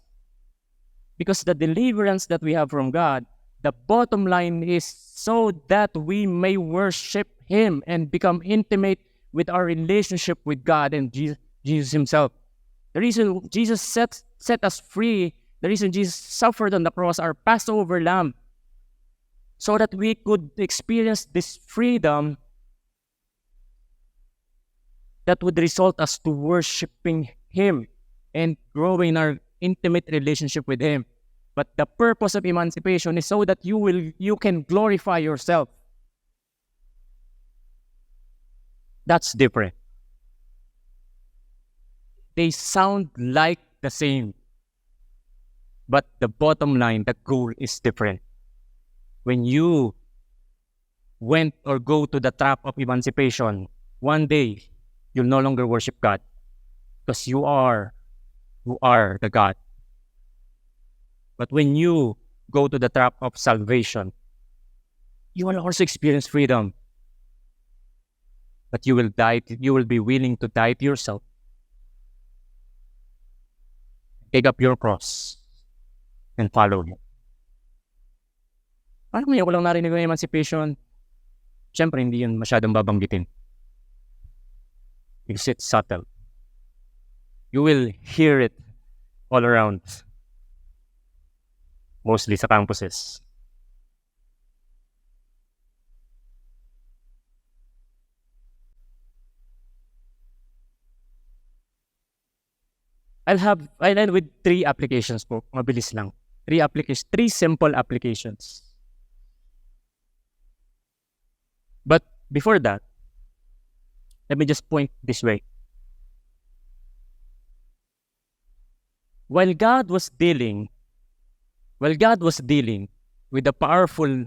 Because the deliverance that we have from God, the bottom line is so that we may worship Him and become intimate with our relationship with God and Jesus Himself. The reason Jesus set us free, the reason Jesus suffered on the cross, our Passover lamb, so that we could experience this freedom that would result us to worshiping Him and growing our intimate relationship with Him. But the purpose of emancipation is so that you can glorify yourself. That's different. They sound like the same. But the bottom line, the goal is different. When you went or go to the trap of emancipation, one day, you'll no longer worship God because you are the God. But when you go to the trap of salvation, you will also experience freedom. But you will be willing to die to yourself. Take up your cross and follow Him. Parang ngayon ko lang narinig ng emancipation. Siyempre, hindi yun masyadong babanggitin. Because it's subtle. You will hear it all around. Mostly sa campuses. I'll end with 3 applications po. Mabilis lang. 3 simple applications. But before that, let me just point this way. While God was dealing with the powerful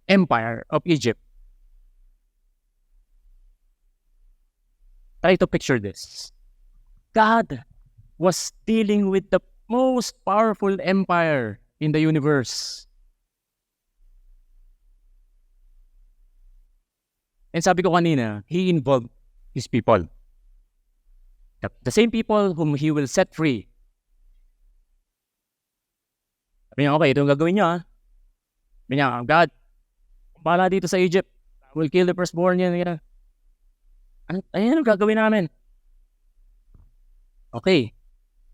empire of Egypt, try to picture this. God was dealing with the most powerful empire in the universe. And sabi ko kanina, He involved His people. The same people whom He will set free. Sabi niya, okay, ito ang gagawin niya. Sabi niya, God, bahala dito sa Egypt. We'll kill the firstborn niya. Ayan ang gagawin namin. Okay,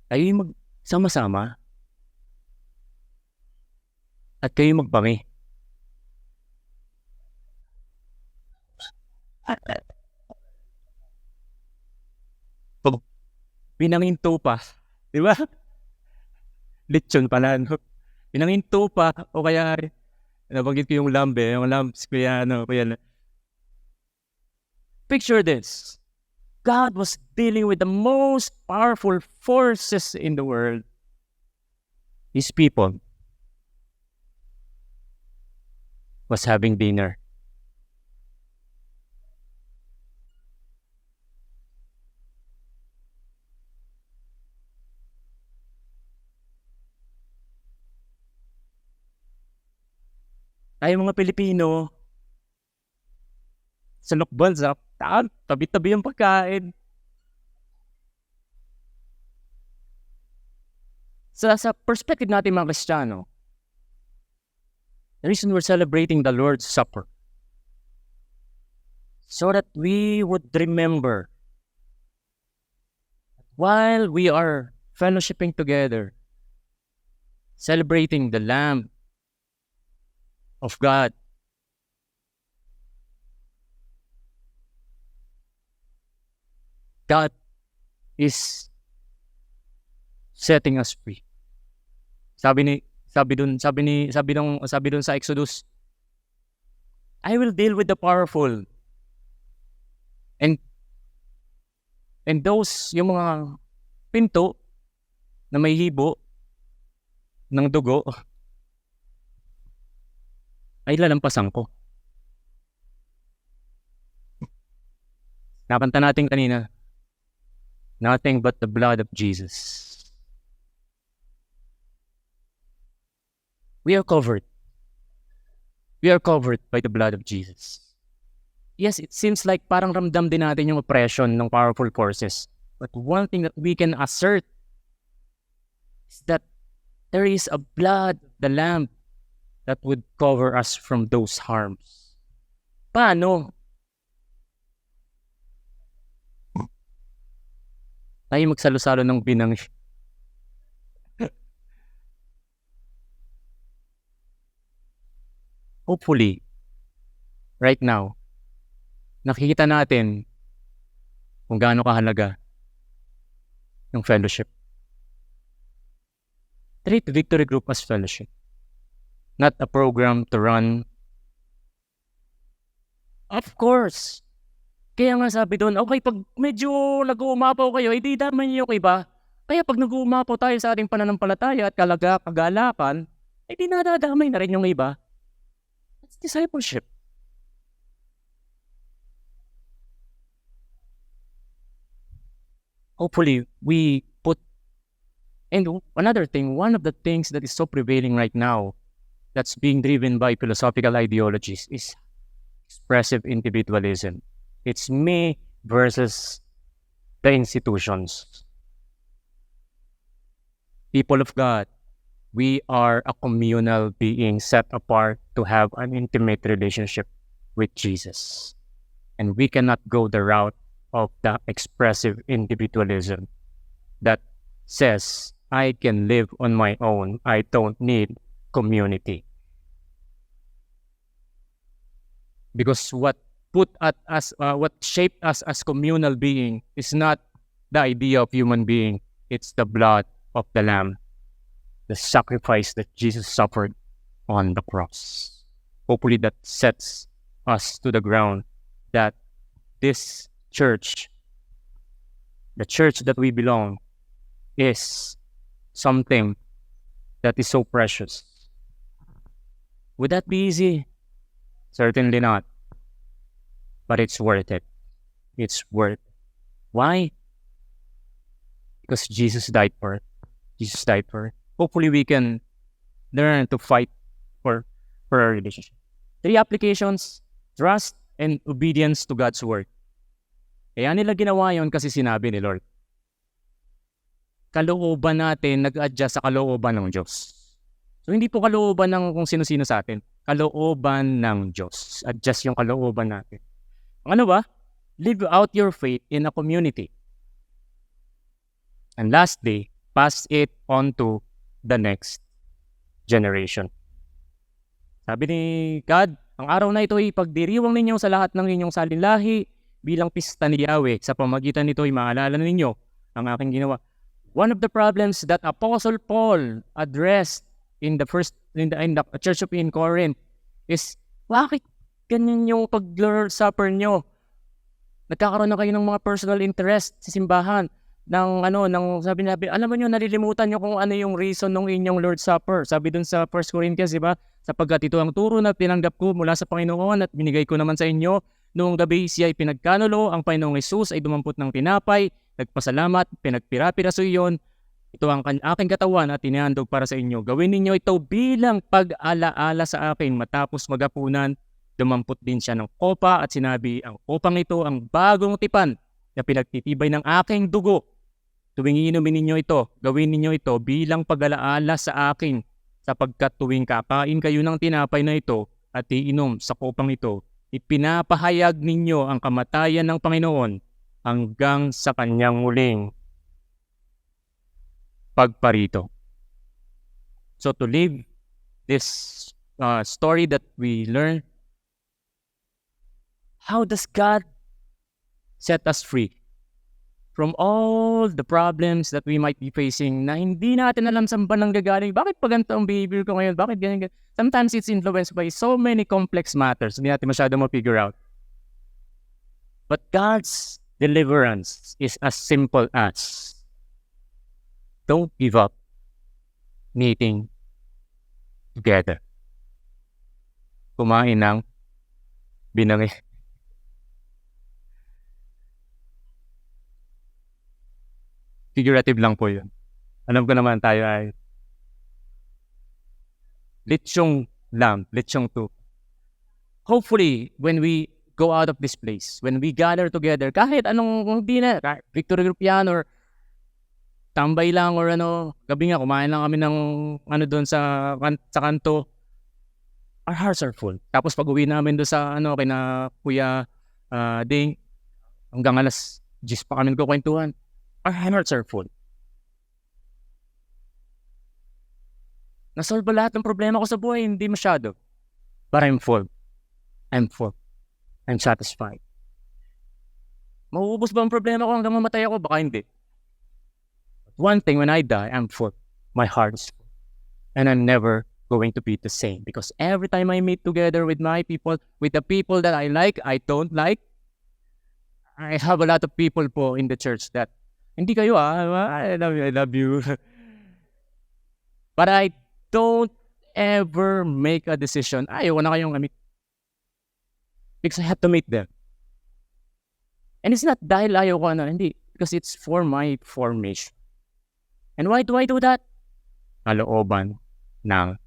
tayo yung magsama-sama at kayo magpami. Pag pinanginto pa, di ba? Lechon pala, no? Pinanginto pa, o kaya, nabanggit ko yung lamb, kuya. Picture this. God was dealing with the most powerful forces in the world. His people was having dinner. Tayo mga Pilipino, sa bansa, tabi-tabi yung pagkain. Sa perspective natin mga Kristiyano, the reason we're celebrating the Lord's Supper, so that we would remember while we are fellowshipping together, celebrating the Lamb of God, God is setting us free. Sabi dun sa Exodus, I will deal with the powerful. And those, yung mga pinto na may hibo ng dugo, ay lalampasan ko. Nakanta natin kanina, nothing but the blood of Jesus. We are covered. We are covered by the blood of Jesus. Yes, it seems like parang ramdam din natin yung oppression ng powerful forces. But one thing that we can assert is that there is a blood, the Lamb, that would cover us from those harms. Paano? Tayo magsalo-salo ng binang. Hopefully, right now, nakikita natin kung gaano kahalaga yung fellowship. Treat Victory Group as fellowship, not a program to run. Of course. Kaya nga sabi doon, okay, pag medyo nag-uumapaw kayo, hindi damay niyo yung iba. Kaya pag nag-uumapaw tayo sa ating pananampalataya at kagalakan, hindi nadadamay na rin yung iba. That's discipleship. Hopefully, we put... And another thing, one of the things that is so prevailing right now, that's being driven by philosophical ideologies, is expressive individualism. It's me versus the institutions. People of God, we are a communal being set apart to have an intimate relationship with Jesus. And we cannot go the route of the expressive individualism that says, I can live on my own. I don't need community. Because what shaped us as communal being is not the idea of human being. It's the blood of the Lamb, the sacrifice that Jesus suffered on the cross. Hopefully that sets us to the ground that this church, the church that we belong, is something that is so precious. Would that be easy? Certainly not. But it's worth it. It's worth it. Why? Because Jesus died for it. Jesus died for it. Hopefully we can learn to fight for our relationship. 3 applications: trust and obedience to God's word. Kaya nila ginawa yon kasi sinabi ni Lord. Kalooban natin nag-adjust sa kalooban ng Diyos. So hindi po kalooban ng kung sino-sino sa atin. Kalooban ng Diyos. Adjust yung kalooban natin. Ano ba? Live out your faith in a community. And lastly, pass it on to the next generation. Sabi ni God, ang araw na ito ay pagdiriwang ninyo sa lahat ng inyong salinlahi bilang pista ni Yahweh. Sa pamagitan nito ay maalala ninyo ang aking ginawa. One of the problems that Apostle Paul addressed in the church of in Corinth is, bakit ganyan yung pag-Lord's Supper nyo? Nagkakaroon na kayo ng mga personal interest sa simbahan. Sabi nabi, alam mo nyo, nalilimutan nyo kung ano yung reason ng inyong Lord's Supper. Sabi dun sa 1 Corinthians, di ba? Sapagkat ito ang turo na tinanggap ko mula sa Panginoon at binigay ko naman sa inyo. Noong gabi siya ay pinagkanulo, ang Panginoong Jesus ay dumampot ng tinapay, nagpasalamat, pinagpira-piraso iyon. Ito ang aking katawan at tinihandog para sa inyo. Gawin ninyo ito bilang pag-alaala sa akin. Matapos magapunan, dumampot din siya ng kopa at sinabi, ang kopang ito ang bagong tipan na pinagtitibay ng aking dugo. Tuwing iinumin ninyo ito, gawin ninyo ito bilang pag-alaala sa akin, sapagkat tuwing kakain kayo ng tinapay na ito at iinom sa kopang ito, ipinapahayag ninyo ang kamatayan ng Panginoon hanggang sa kanyang muling pagparito. So to live this story that we learn, how does God set us free from all the problems that we might be facing na hindi natin alam saan ba nanggagaling? Bakit pa ganito ang behavior ko ngayon? Bakit ganyan? Sometimes it's influenced by so many complex matters. Hindi natin masyado ma-figure out. But God's deliverance is as simple as don't give up meeting together. Kumain ng binangi. Figurative lang po yun. Alam ko naman tayo ay litsyong lamb, litsyong two. Hopefully, when we go out of this place, when we gather together, kahit anong hindi na, Victory Group yan or tambay lang or gabi nga, kumain lang kami ng doon sa kanto, our hearts are full. Tapos pag uwi namin doon sa kina Kuya Ding, hanggang alas 10 pa kami nagkukwentuhan. Our hearts are full. Nasolve ba lahat ng problema ko sa buhay? Hindi masyado. But I'm full. I'm full. I'm satisfied. Mauubos ba ang problema ko hanggang mamatay ako? Baka hindi. But one thing, when I die, I'm full. My heart is full. And I'm never going to be the same. Because every time I meet together with my people, with the people that I like, I don't like, I have a lot of people po in the church that hindi kayo I love you. But I don't ever make a decision, ayoko na kayong meet. Because I have to meet them. And it's not dahil ayoko hindi. Because it's for my formation. And why do I do that? Kalooban ng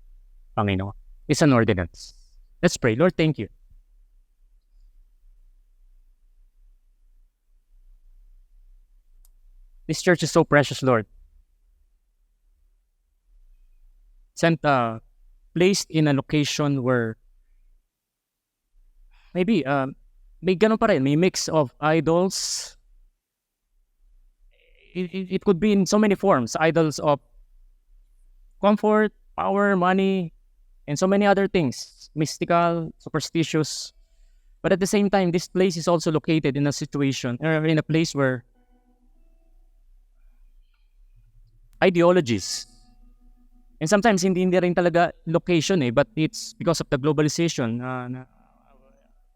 Panginoon. It's an ordinance. Let's pray. Lord, thank you. This church is so precious, Lord. Placed in a location where maybe may ganun pa rin, may mix of idols. It could be in so many forms. Idols of comfort, power, money, and so many other things. Mystical, superstitious. But at the same time, this place is also located in a situation, or in a place where ideologies. And sometimes hindi rin talaga location but it's because of the globalization.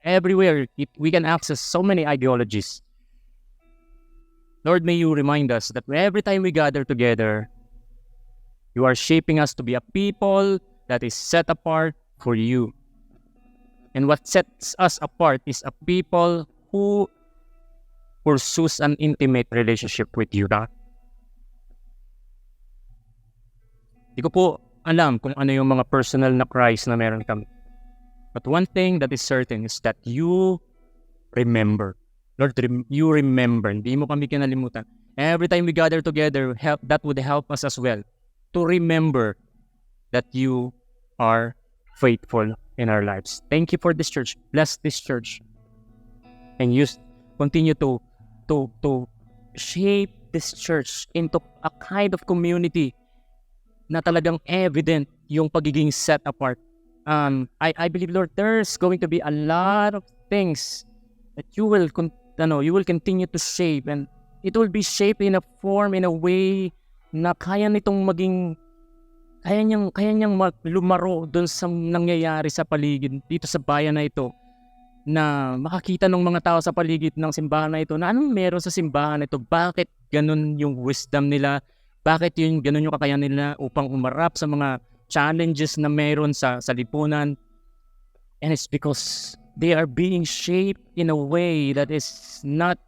Everywhere we can access so many ideologies. Lord, may you remind us that every time we gather together, you are shaping us to be a people that is set apart for you. And what sets us apart is a people who pursues an intimate relationship with you, God. Di ko po alam kung ano yung mga personal na cries na meron kami. But one thing that is certain is that you remember. Lord, you remember. Hindi mo kami kinalimutan. Every time we gather together, that would help us as well to remember that you are faithful in our lives. Thank you for this church. Bless this church. And continue to shape this church into a kind of community na talagang evident yung pagiging set apart. I believe, Lord, there's going to be a lot of things that you will continue to shape, and it will be shaped in a form, in a way na kaya niyang lumaro doon sa nangyayari sa paligid dito sa bayan na ito. na makakita ng mga tao sa paligid ng simbahan na ito na anong meron sa simbahan na ito, bakit ganun yung wisdom nila, bakit yun ganun yung kakayahan nila upang umarap sa mga challenges na meron sa lipunan. And it's because they are being shaped in a way that is not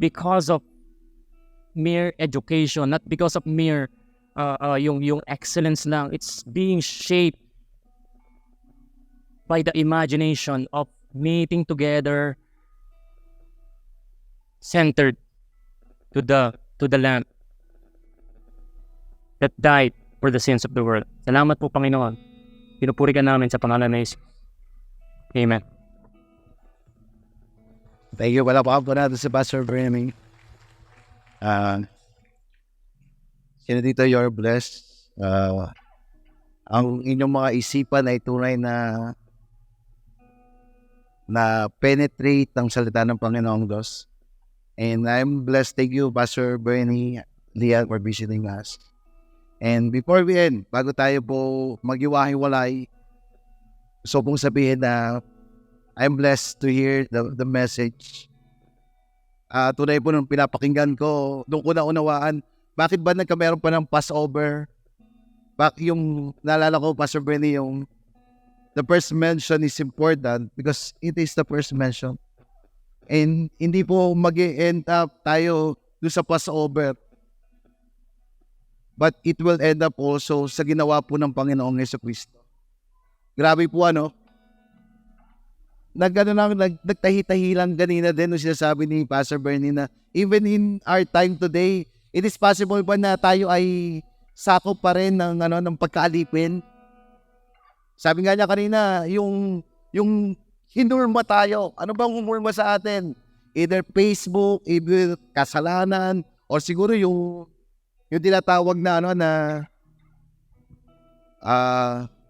because of mere education, not because of mere yung excellence lang. It's being shaped by the imagination of meeting together, centered to the Lamb that died for the sins of the world. Salamat po, Panginoon. Pinupuri ka namin sa pangalan ng Jesus. Amen. Thank you. Wala pa ako natin si Pastor Bernie. Sino dito, you're blessed. Ang inyong mga isipan ay tunay na penetrate ang salita ng Panginoong Diyos. And I'm blessed. Thank you, Pastor Bernie, Leah, for visiting us. And before we end, bago tayo po maghiwa-hiwalay, gusto pong sabihin na I'm blessed to hear the message. Tunay po nung pinapakinggan ko, doon ko naunawaan, bakit ba nagkameron pa ng Passover? Yung naalala ko, Pastor Bernie, yung the first mention is important because it is the first mention. And hindi po mag-end up tayo doon sa Passover. But it will end up also sa ginawa po ng Panginoong Jesucristo. Grabe po nagtahi-tahi lang kanina din nung sinasabi ni Pastor Bernie na even in our time today, it is possible ba na tayo ay sakop pa rin ng pagkaalipin? Sabi nga niya kanina, yung hinurma tayo. Ano bang humurma sa atin? Either Facebook, either kasalanan, or siguro yung tinatawag na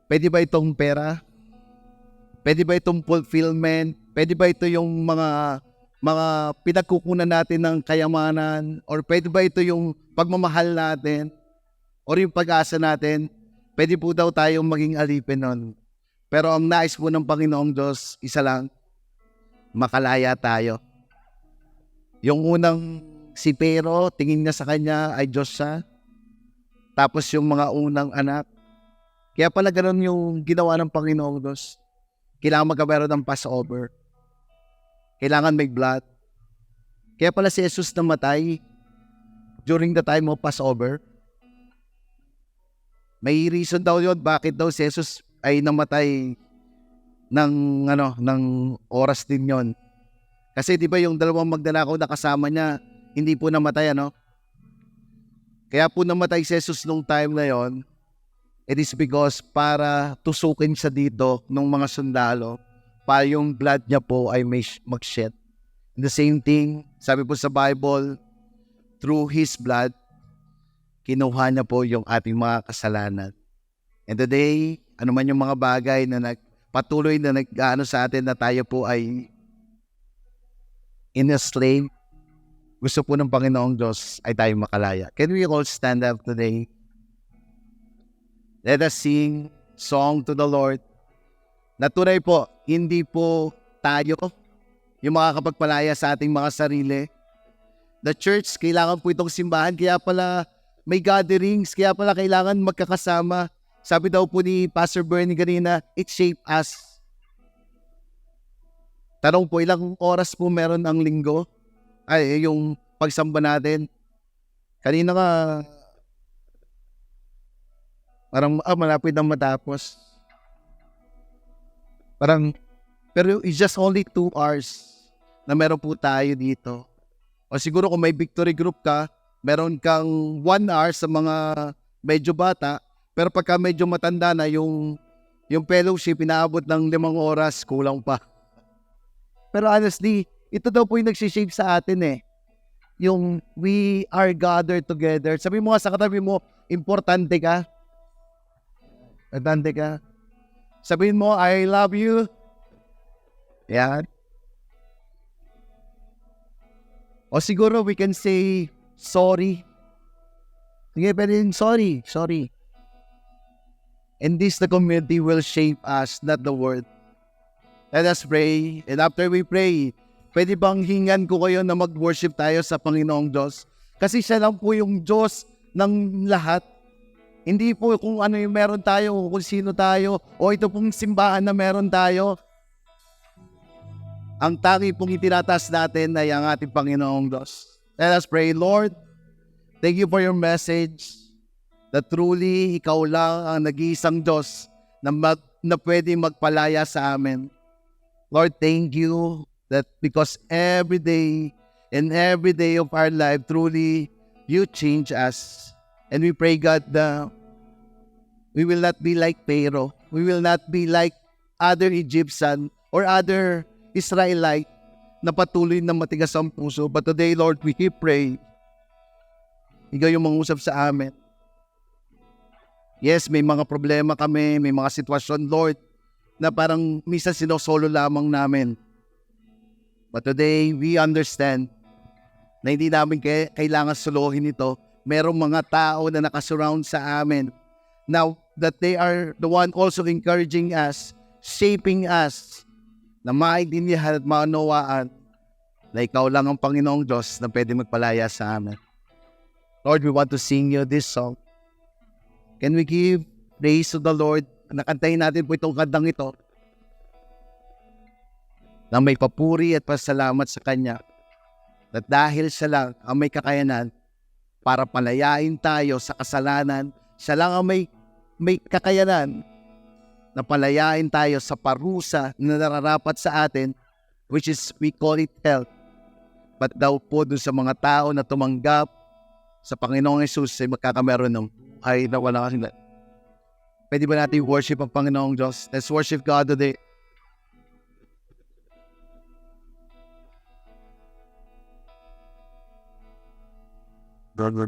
pwede ba itong pera? Pwede ba itong fulfillment? Pwede ba ito yung mga pinagkukunan natin ng kayamanan? Or pwede ba ito yung pagmamahal natin? Or yung pag-asa natin? Pwede po daw tayong maging alipin nun. Pero ang nais po ng Panginoong Diyos, isa lang, makalaya tayo. Yung unang si Pero, tingin niya sa kanya ay Diyos siya. Tapos yung mga unang anak. Kaya pala ganun yung ginawa ng Panginoong Diyos. Kailangan magkameron ng Passover. Kailangan may blood. Kaya pala si Jesus namatay during the time of Passover. May reason daw yun bakit daw si Jesus ay namatay ng oras din yon. Kasi di ba yung dalawang magnanakaw na kasama niya, hindi po namatay, Kaya po namatay si Jesus nung time na yon. It is because para tusukin siya dito ng mga sundalo para yung blood niya po ay may mag-shed. The same thing, sabi po sa Bible, through His blood, kinuha niya po yung ating mga kasalanan. And today, ano man yung mga bagay na patuloy na nag-ano sa atin na tayo po ay in-slave, gusto po ng Panginoong Diyos ay tayo makalaya. Can we all stand up today? Let us sing song to the Lord. Natunay po, hindi po tayo yung makakapagpalaya sa ating mga sarili. The church, kailangan po itong simbahan, kaya pala may gatherings, kaya pala kailangan magkakasama. Sabi daw po ni Pastor Bernie kanina, it shaped us. Tanong po, ilang oras po meron ang linggo? Ay, yung pagsamba natin. Kanina nga, parang malapit na matapos. Pero it's just only 2 hours na meron po tayo dito. O siguro kung may victory group ka, meron kang 1 hour sa mga medyo bata, pero pagka medyo matanda na yung fellowship, inaabot ng 5 oras, kulang pa. Pero honestly, ito daw po yung nagsishape sa atin Yung we are gathered together. Sabi mo nga sa katabi mo, importante ka. Importante ka. Sabihin mo, I love you. Yan. O siguro we can say, sorry. Sige, pero sorry. And this, the community will shape us, not the world. Let us pray. And after we pray, pwede bang hingan ko kayo na mag-worship tayo sa Panginoong Diyos? Kasi siya lang po yung Diyos ng lahat. Hindi po kung ano yung meron tayo, kung sino tayo, o ito pong simbahan na meron tayo. Ang tangi pong itinataas natin ay ang ating Panginoong Diyos. Let us pray. Lord, thank you for your message that truly ikaw lang ang nag-iisang Diyos na pwede magpalaya sa amin. Lord, thank you that because every day of our life, truly, you change us. And we pray, God, that we will not be like Pharaoh. We will not be like other Egyptian or other Israelite na patuloy na matigas ang puso. But today, Lord, we pray. Ikaw yung mangusap sa amin. Yes, may mga problema kami, may mga sitwasyon, Lord, na parang minsan sinosolo lamang namin. But today, we understand na hindi namin kailangan suluhin ito. Merong mga tao na nakasurround sa amin. Now, that they are the one also encouraging us, shaping us, na maintindihan at maunawaan na ikaw lang ang Panginoong Diyos na pwede magpalaya sa amin. Lord, we want to sing you this song. Can we give praise to the Lord? Nakantayin natin po itong kantang ito na may papuri at pasalamat sa Kanya. At dahil siya lang ang may kakayanan para palayain tayo sa kasalanan, siya lang ang may kakayanan na palayain tayo sa parusa na nararapat sa atin, which is, we call it hell. But daw po dun sa mga tao na tumanggap sa Panginoong Jesus ay magkakameron ng ay na wala kasi. Pwede ba natin worship ang Panginoong Diyos? Let's worship God today. God,